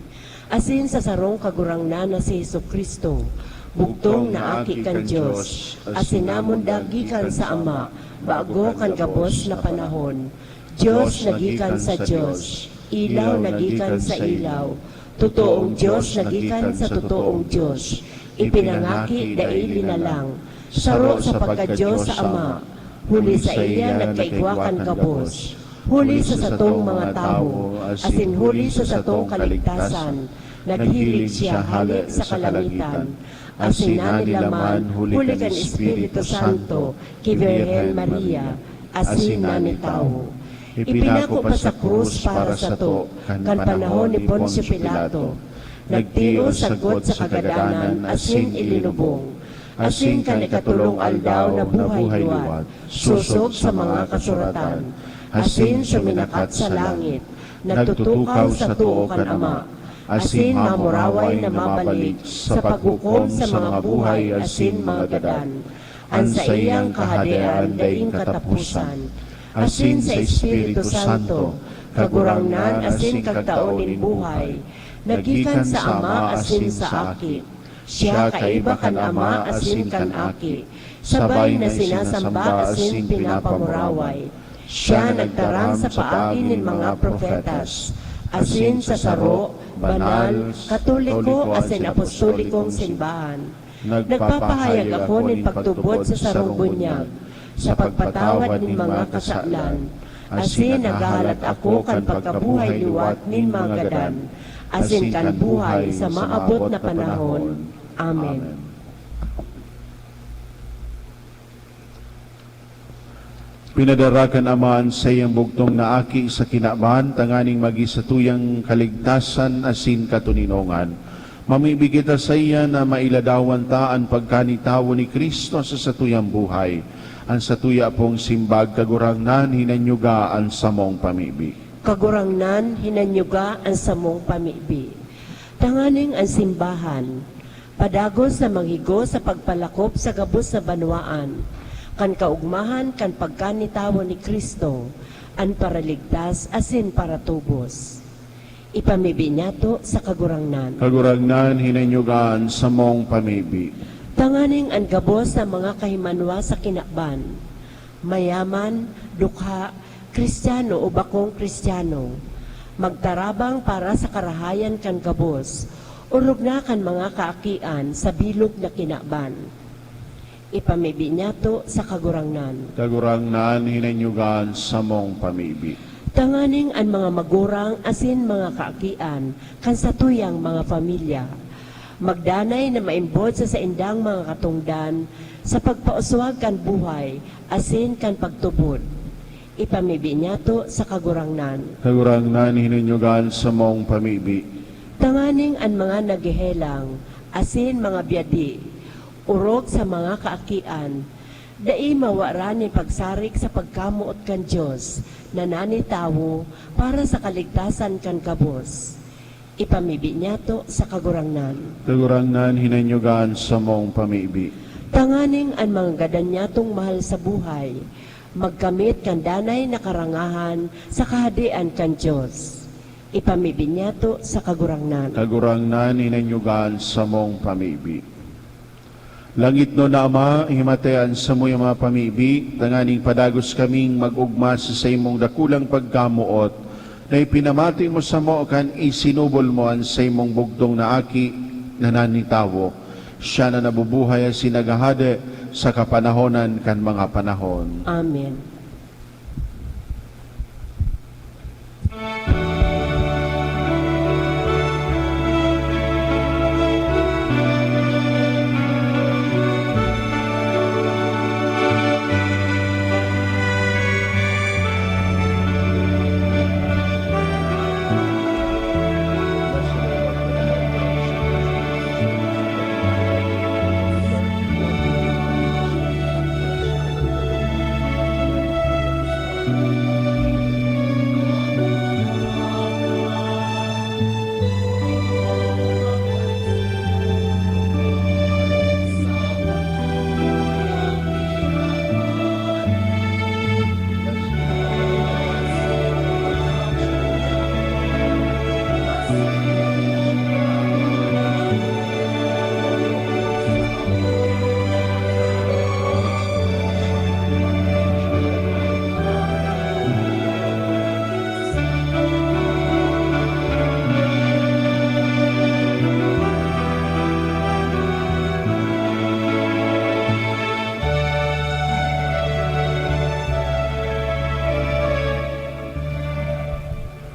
asin sa sarong kagurangnan na si Jesucristo, bugtong na aki kan Diyos, asin namon dagikan sa Ama, bago kan gabos na panahon, Diyos nagikan sa Diyos, ilaw nagikan sa ilaw, totoong Diyos nagikan sa totoong Diyos, ipinangaki dai linalang, saro sa pagka-Diyos sa Ama, huli sa iya nagkaigwakan kabos, huli sa satong mga tao, asin huli sa satong kaligtasan, naghilig siya halik sa kalamitan, asin nanilaman huli kan Espiritu Santo, ki Virgen Maria, asin nanitaw. Ipinako pa sa krus para sa to, kan panahon ni Poncio Pilato, nagtiro sagot sa kagadanan, asin ilinubong, asin kan ikatulong aldaw na buhay luwat, susog sa mga kasuratan, asin suminakat sa langit, nagtutukaw sa tuo kan Ama, asin mamuraway na mabalik sa paghukom sa mga buhay, asin mga gadan, ang sa iyang kahadean daing katapusan, asin sa Espiritu Santo, kagurangnan asin kagtaonin buhay, nagikan sa Ama asin sa aki, siya kaiba kan Ama asin kan aki, sabay na sinasamba asin pinapamuraway, siya nagtarang sa paagi nin mga profetas, asin sa saro, banal, katoliko asin apostolikong simbahan, Nagpapahayag ako nin pagtubod sa sarong bunyag, sa pagpatawad nin mga kasaklan, asin nagahalat ako kan pagkabuhay liwat nin mga gadan, asin kan buhay sa maabot na panahon. Amen. Pinadarakan aman sa iyang bugtong na aki sa kinaban, tanganing magisatuyang kaligtasan asin katuninongan. Mamibigit sa iya na mailadawan ta ang pagkanitawo ni Kristo sa satuyang buhay. Ang satuya pong simbag kagurangnan hinanyuga ang samong pamibi. Kagurangnan, hinanyuga ang samong pamibi. Tanganing ang simbahan, padagos sa manghigo sa pagpalakop sa gabos sa banwaan, kan kaugmahan kan pagkanitawo ni Kristo, an paraligtas asin para tubos. Ipamibi niyato sa kagurangnan. Kagurangnan hinanyugaan sa mong pamibi. Tanganing ang gabos sa mga kahimanwa sa kinakban, mayaman, dukha, Kristiyano o bakong Kristiyano, magtarabang para sa karahayan kan gabos, urog na kan mga kaakian sa bilog na kinakban. Ipamibi niyato sa kagurangnan. Kagurangnan hinanyugaan sa mong pamibi. Tanganing ang mga magurang asin mga kaakian kan sa tuyang mga pamilya. Magdanay na maimbod sa indang mga katungdan sa pagpauswag kan buhay asin kan pagtubod. Ipamibi niyato sa kagurangnan. Kagurangnan hinanyugaan sa mong pamibi. Tanganing ang mga nagihelang asin mga biyadi, urog sa mga kaakian, dai mawara ni pagsarik sa pagkamuot kan Diyos na nanitawo para sa kaligtasan kan kabos. Ipamibi niyato sa kagurangnan. Kagurangnan hinanyugaan sa mong pamibi. Tanganing ang mga gadanyatong mahal sa buhay, magkamit kan danay na karangahan sa kahadian kan Diyos. Ipamibi niyato sa kagurangnan. Kagurangnan hinanyugaan sa mong pamibi. Langit no na Ama, himatayan sa mo yung mga pamibi, tanganing padagos kaming mag-ugma sa imong dakulang pagkamuot, na ipinamati mo sa mo kan isinubol mo ang sa imong bugtong na aki na nanitawo. Siya na nabubuhay ang sinagahade sa kapanahonan kan mga panahon. Amen.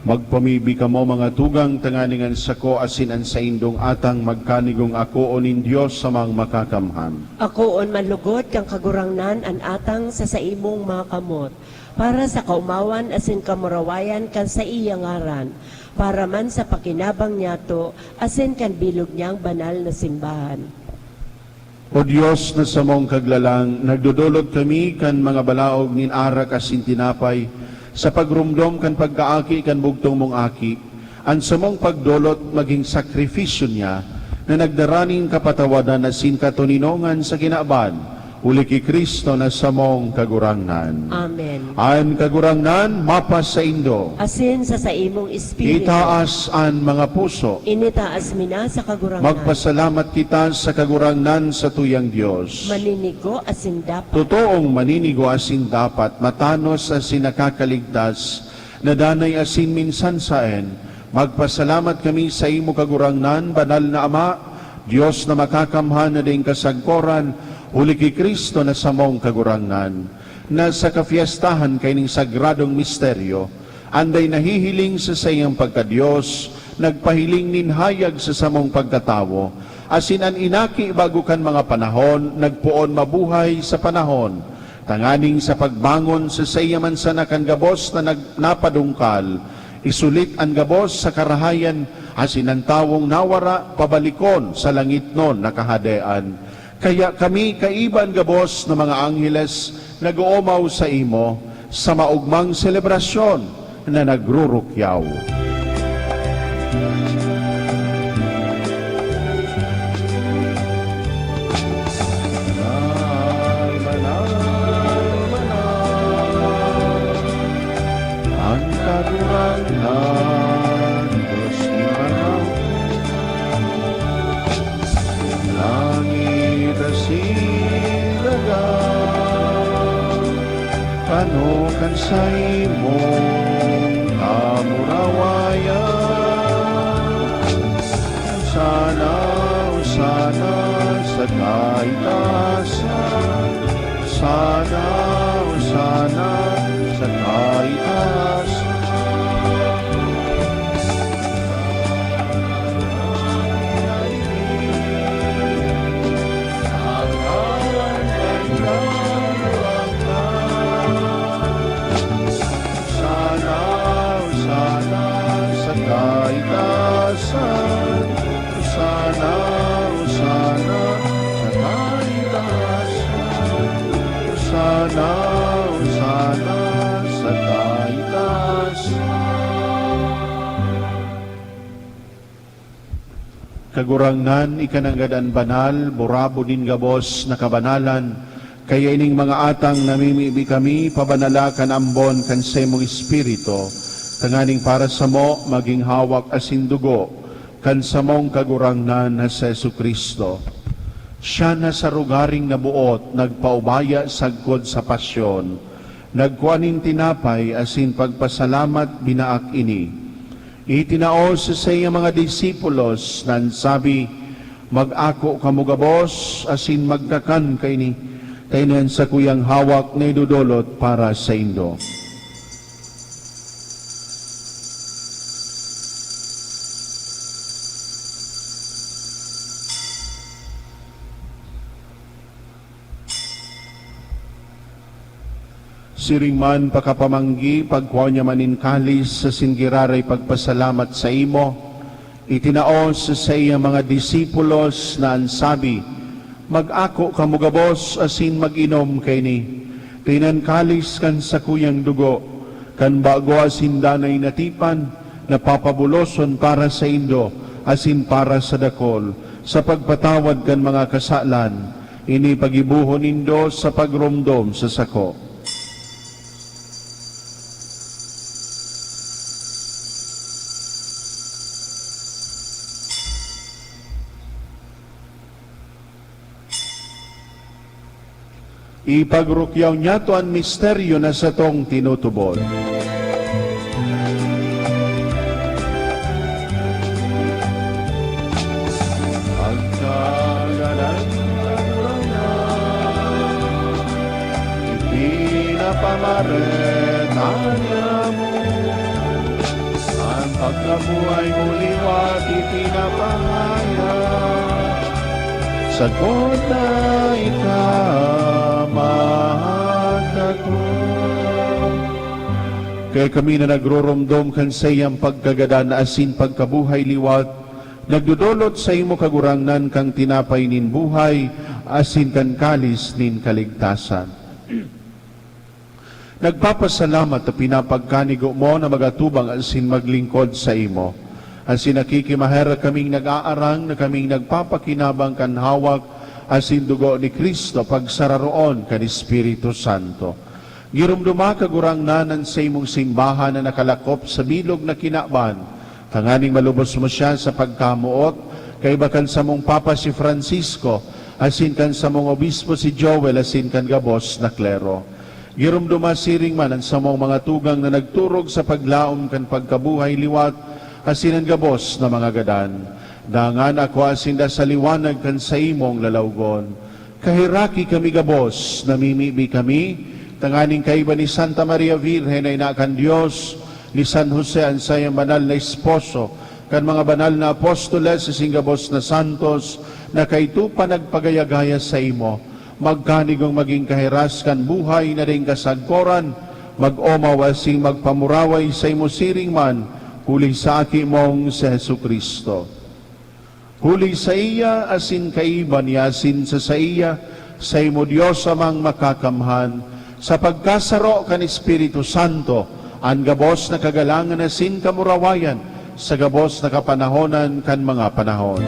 Magpamibi ka mo mga tugang tanganingan sako asin an sa indong atang magkanigong ako onin Diyos sa mga makakamhan. Ako on malugod kang kagurangnan an atang sa imong mga kamot, para sa kaumawan asin kamurawayan kan sa iyang ngaran, para man sa pakinabang niyato asin kan bilog niyang banal na simbahan. O Diyos na sa mong kaglalang, nagdudulot kami kan mga balaog nin arak asin tinapay, sa pagrumdom kan pagkaaki kan bugtong mong aki, ang sa mong pagdolot maging sakrifisyo niya, na nagdaraning kapatawadan na sin katuninongan sa kinaban, uli ki Kristo na sa mong kagurangnan. Amen. An kagurangnan, mapas sa indo. Asin sa imong espiritu. Itaas an mga puso. Initaas mina sa kagurangnan. Magpasalamat kita sa kagurangnan sa tuyang Diyos. Maninigo asin dapat. Totoong maninigo asin dapat, matanos asin nakakaligtas, nadanay asin minsan saen. Magpasalamat kami sa imo kagurangnan, banal na Ama, Diyos na makakamhan na ding kasagkoran, uli kay Kristo na samong kagurangan, na sa kafiestahan kay ning sagradong misteryo, anday nahihiling sa sayang pagkadiyos, nagpahiling ninhayag sa samong pagkatawo, asin an inaki bago kan mga panahon, nagpuon mabuhay sa panahon, tanganing sa pagbangon sa sayaman sa nakan gabos na napadungkal, isulit ang gabos sa karahayan, asin ang tawong nawara, pabalikon sa langit nun nakahadean. Kaya kami kaiban gabos na mga angheles, nag-uumaw sa imo, sa maugmang selebrasyon na nagrurukyaw. Ang kagurangan, Diyos imanang, langit asilaga, panukan sa imong kamurawayan. Sana, sana sa kaitasan, sana, sana sa kaitasan. Kagurangnan, ikananggadan banal, burabo din gabos na kabanalan, kaya ining mga atang namimibi kami, pabanalakan ambon kan sa imong Espiritu, tanganing para sa mo, maging hawak asin dugo, kan sa mong kagurangnan na sa Jesucristo. Siya na sa rugaring nabuot, nagpaubaya sagkod sa pasyon, nagkuaning tinapay asin pagpasalamat binaak ini. Itinaos sa iya mga disipulos nan sabi, mag-ako kamugabos asin magkakan kay ni, kainan sa kuyang hawak na idudulot para sa indo. Siring man pakapamanggi, pagkuha niya manin kalis sa singiraray pagpasalamat sa imo, itinaos sa iya mga disipulos na ansabi, mag-ako kamugabos asin mag-inom kay ni, tinan kalis kan sa kuyang dugo, kan bago asin danay natipan, napapabuloson para sa indo, asin para sa dakol, sa pagpatawad kan mga kasalan, ini pagibuhon indo sa pagrumdom sa sako. Ipagrukyaw niya to ang misteryo na sa tong tinutubod. Pagkagalan ipinapamaretaanya mo, ang pagkabuhay mo liwat ipinapahaya, sagot na kaya kami na nagroromdom kan sa iyang pagkagadan asin pagkabuhay liwat, nagdudulot sa imo kagurangnan kang tinapay nin buhay, asin kan kalis nin kaligtasan. Nagpapasalamat na pinapagkanigo mo na magatubang asin maglingkod sa imo. Asin nakikimahera kaming nag-aarang na kaming nagpapakinabang kan hawak asin dugo ni Kristo pagsararoon kan Espiritu Santo. Girumduma kagurangnanan sa imong simbahan na nakalakop sa bilog na kinaban, tanganing malubos mo siya sa pagkamuot, kay bakan sa mong Papa si Francisco, asin kan sa mong Obispo si Joel, asin kan gabos na klero. Girumduma siring man ang sa mong mga tugang na nagturog sa paglaom kan pagkabuhay liwat, asin ang gabos na mga gadan. Dangan ako asinda sa liwanag kan sa imong lalawgon. Kahiraki kami gabos, namimibi kami, tanganing kaiba ni Santa Maria Virgen ay nakan Diyos, ni San Jose ang sayang banal na esposo, kan mga banal na apostoles sa singgabos na santos, na kaito pa nagpagayagaya sa imo, magkanigong maging kahiras kan buhay na rin kasagkoran, mag-omaw asing magpamuraway sa imo siring man, huli sa aki mong si Hesu Kristo. Huli sa iya, asin kaiba niya, asin sa iya, sa imo Diyos amang makakamhan, sa pagkasaro kan Espiritu Santo, ang gabos na kagalangan asin kamurawayan, sa gabos na kapanahonan kan mga panahon.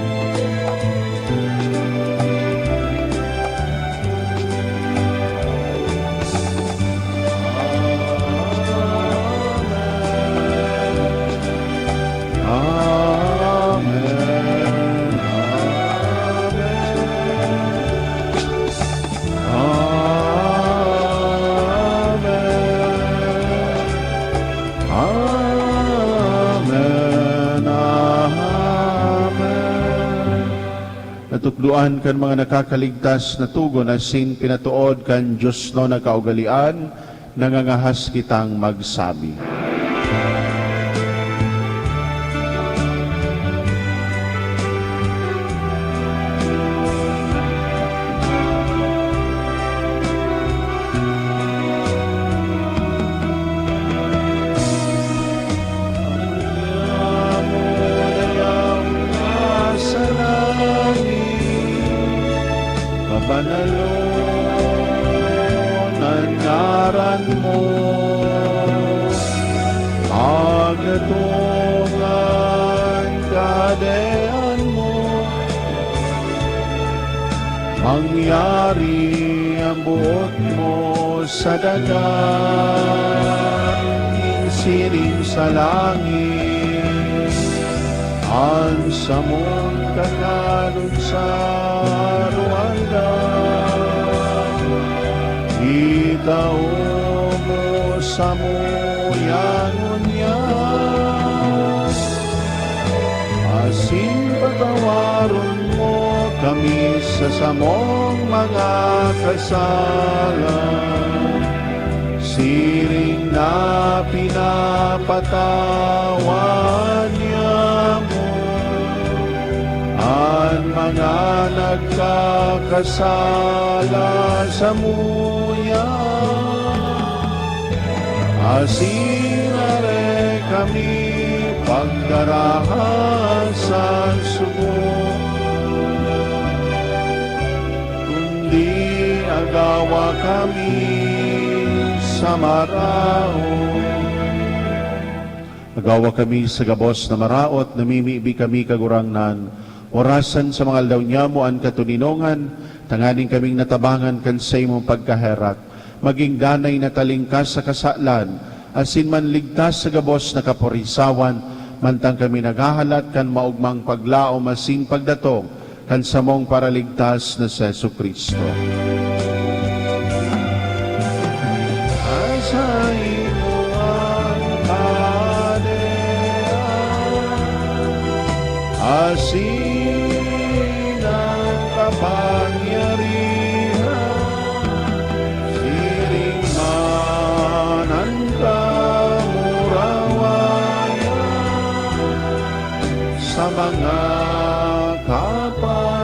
Natukduan kan mga nakakaligtas na tugon asin pinatuod kan Diyos no nakaugalian, nangangahas kitang magsabi. Banalonan ngaran mo, pagtungan kadean mo, mangyari ang buot mo sa dagat, insiling sa langit, ang samong kakalod sa Rwanda. Itao mo sa muyangon niya, asin patawaron mo kami sa samong mga kasalan, siring na pinapatawan niya mo ang mga nagkakasala sa muya. Asinare kami pagdarahan sa sugo, kundi agawa kami sa maraon. Agawa kami sa gabos na maraot, namimibi kami kagurangnan, orasan sa mga aldaw niya mo ang katuninongan, tanganing kaming natabangan kan sa imong pagkaherak, maging danay na talingkas sa kasalan, asin man ligtas sa gabos na kaporisawan, mantang kami naghahalat kan maugmang paglaom asin pagdatong, kan samong paraligtas na si Jesu Kristo. Asa imo ang asin ang kapangyarihan, siring man ang kamurawayan, sa mga kapanahonan.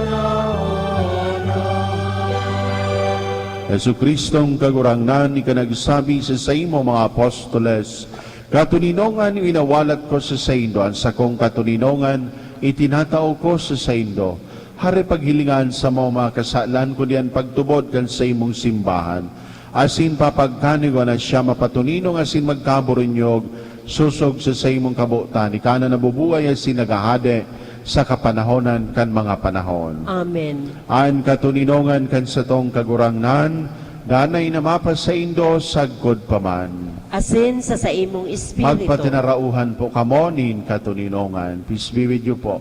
Jesu Kristong kagurangnan, ikanagsabi sa imo mga apostoles, katuninongan inawalat ko sa saindo, ang sakong katuninongan itinatao ko sa saindo, hari paghilingan sa mga kasalan ko diyan pagtubod kan sa imong simbahan, asin papagkanigo na siya mapatuninong asin magkaburinyog, susog sa imong kabutan, ikana nabubuhay asin nagahade sa kapanahonan kan mga panahon. Amen. An katuninongan kan sa tong kagurangnan, danay na mapasaindo sagkod paman. Asin sa imong espiritu. Magpatinarauhan po kamo nin katuninongan. Peace be with you po.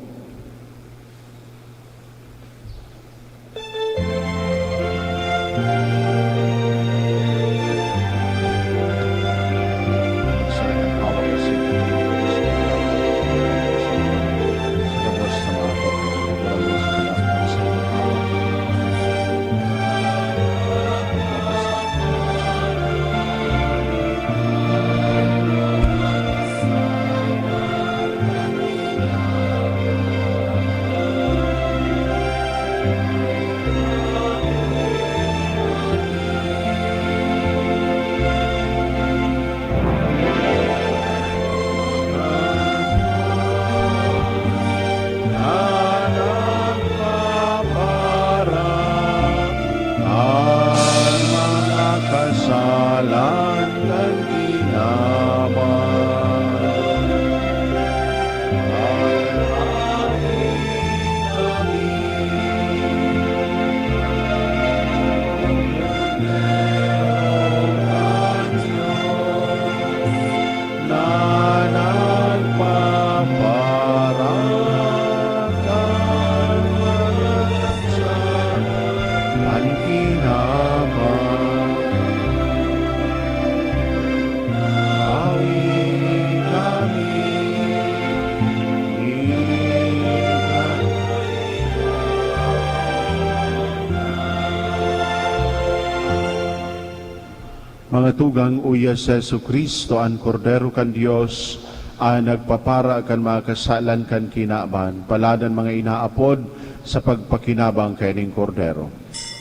Mga tugang uya sa Jesu Kristo, ang kordero kan Dios, ang nagpapara kan mga kasalan kan kinaban, paladan mga inaapod sa pagpakinabang kaning kordero.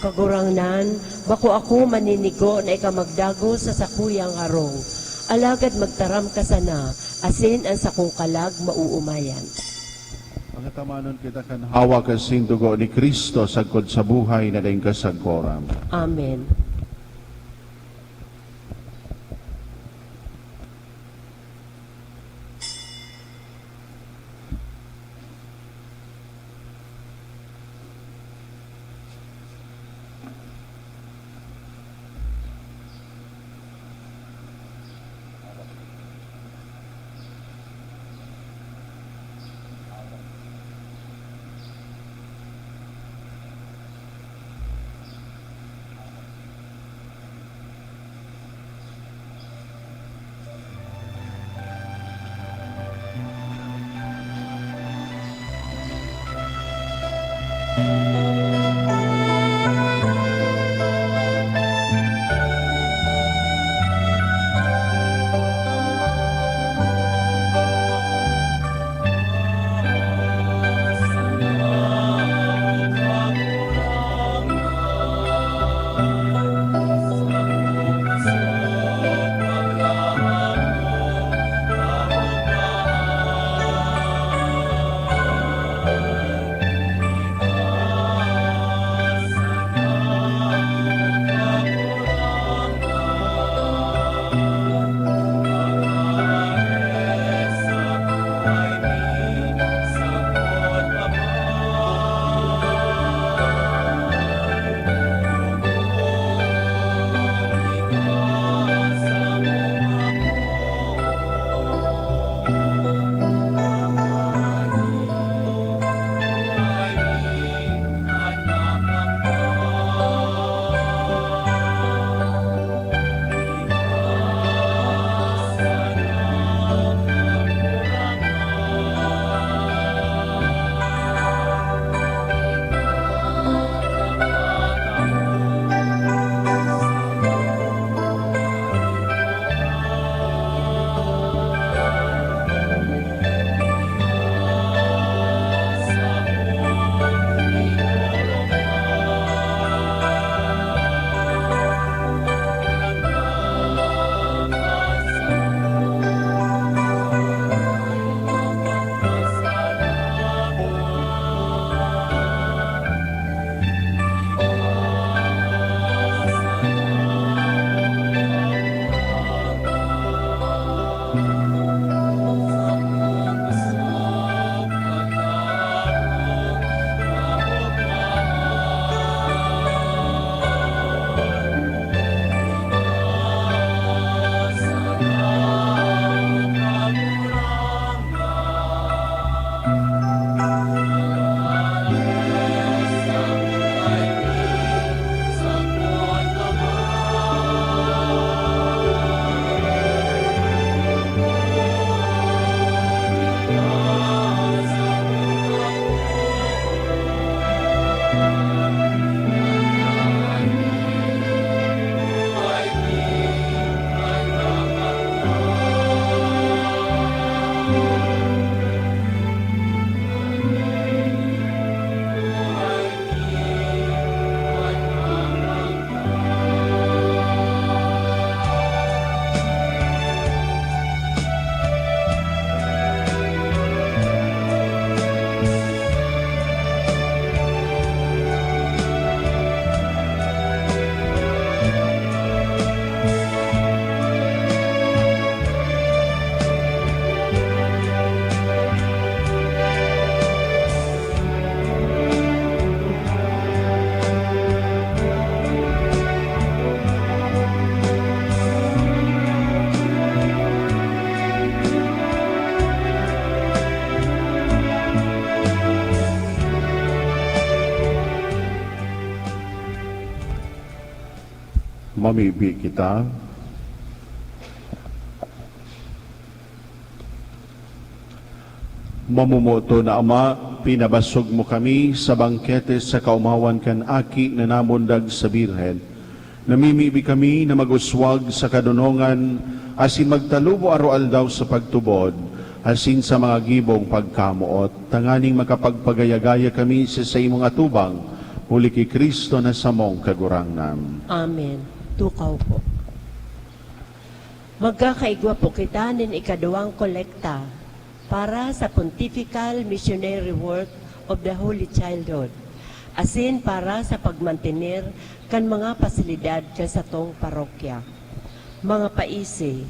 Kagurangnan, bako ako maninigo na ikamagdago sa sakuyang harong. Alagad magtaram ka sana, asin ang sakong kalag mauumayan. Mga tamanon kita kan hawa kasing dugo ni Kristo sagkod sa buhay na daing kasagkoram. Amen. Mamibi kita. Mamumuto na Ama, pinabasog mo kami sa bangkete sa kaumawan kan aki na namundag sa Birhen. Namimibi kami na maguswag sa kadunongan, asin magtalubo aro-aldaw sa pagtubod, asin sa mga gibong pagkamuot. Tanganing makapagpagayagaya kami sa imong atubang, huli kay Kristo na samong kagurangnan. Amen. Tukaw po. Magkakaigwa po kita nin ikaduwang kolekta para sa Pontifical Missionary Work of the Holy Childhood, asin para sa pagmantener kan mga pasilidad sa tong parokya. Mga paisi,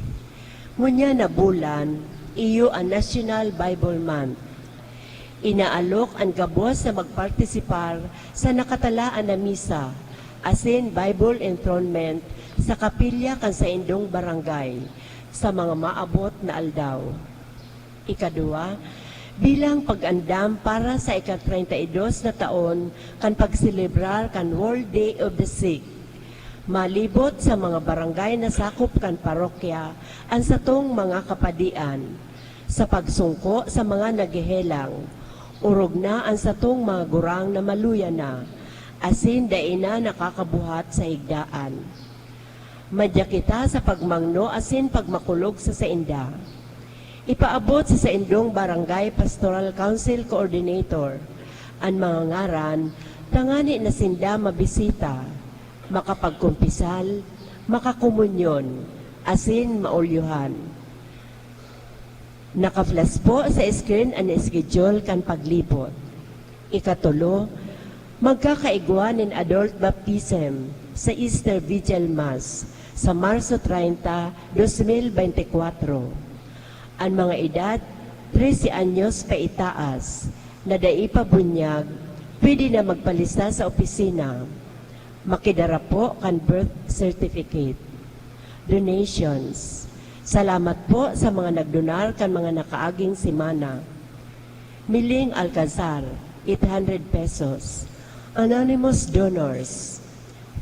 ngunya na bulan, iyo ang National Bible Month. Inaalok ang gabos na magpartisipar sa nakatalaan na misa, asin Bible enthronement sa kapilya kan sa indong barangay, sa mga maabot na aldaw. Ikadua, bilang pag-andam para sa ika-32 na taon kan pagselebrar kan World Day of the Sick. Malibot sa mga barangay na sakop kan parokya ang satong mga kapadian. Sa pagsungko sa mga nagihelang, urog na ang satong mga gurang na maluya na, asin daina nakakabuhat sa higdaan. Madya kita sa pagmangno asin pagmakulog sa sainda. Ipaabot sa Saindong Barangay Pastoral Council Coordinator ang mga ngaran, tangani na sinda mabisita, makapagkumpisal, makakomunyon, asin maulyuhan. Nakaflas po sa screen ang schedule kan paglibot. Ikatulo, magkakaigwa ng adult baptism sa Easter Vigil Mass sa Marso 30, 2024. Ang mga edad 13 anyos pa itaas na daipa bunyag, pwede na magpalista sa opisina. Makidara po kan birth certificate. Donations. Salamat po sa mga nagdonar kan mga nakaaging simana. Miling Alcazar, 800 pesos. Anonymous donors,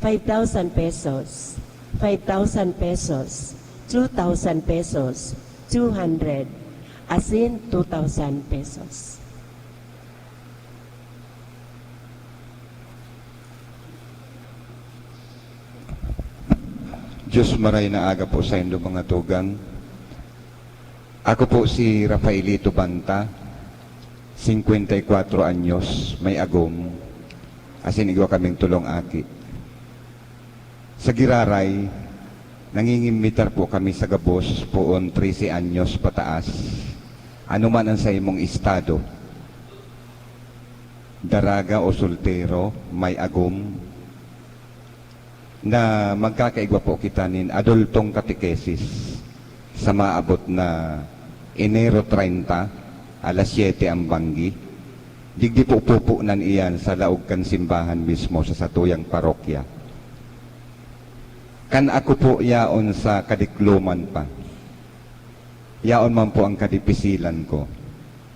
5,000 pesos, 5,000 pesos, 2,000 pesos, 200, asin 2,000 pesos. Diyos maray na aga po sa inyong mga tugang. Ako po si Rafaelito Banta, 54 anyos, may agom, asin igwa kaming tulong aki. Sa Giraray, nangingimitar po kami sa gabos poon 13 anyos pataas. Ano man ang sa imong estado, daraga o soltero, may agom, na magkakaigwa po kita nin adultong katekesis sa maabot na Enero 30, alas 7 ang banggi. Digdi po pupunan iyan sa laog kan simbahan mismo sa satuyang parokya. Kan ako po yaon sa kadikluman pa. Yaon man po ang kadipisilan ko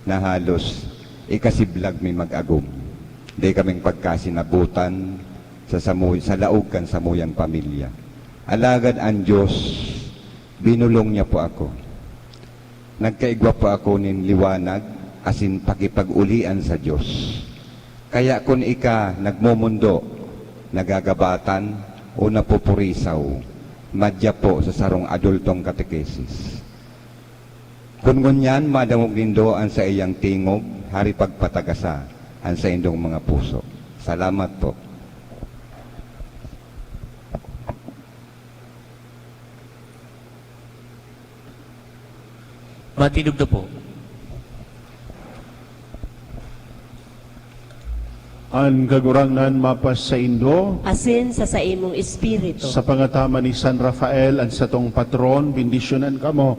na halos ikasiblag may mag-agum. Di kaming pagkasinabutan sa laog kan samuyang pamilya. Alagad ang Diyos, binulong niya po ako. Nagkaigwa po ako nin liwanag, asin pakipag-ulian sa Diyos. Kaya kung ika nagmumundo, nagagabatan, o napupurisaw, madya po sa sarong adultong katekesis. Kung ngunyan, madamog nindo ang sa iyang tingog, hari pagpatagasa, ang sa indong mga puso. Salamat po. Matinog na po. Ang kagurangnan mapas sa Indo, Asin sa imong espiritu. sa pangatama ni San Rafael, ang satong patron, bendisyonan kamo.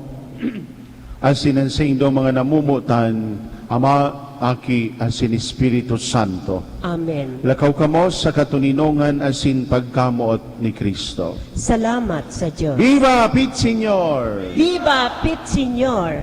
Asin ang sa Indo mga namumutan, Ama, Aki, asin Espiritu Santo. Amen. Lakaw kamo sa katuninongan asin pagkamuot ni Kristo. Salamat sa Diyos. Viva Pit Señor! Viva Pit Señor!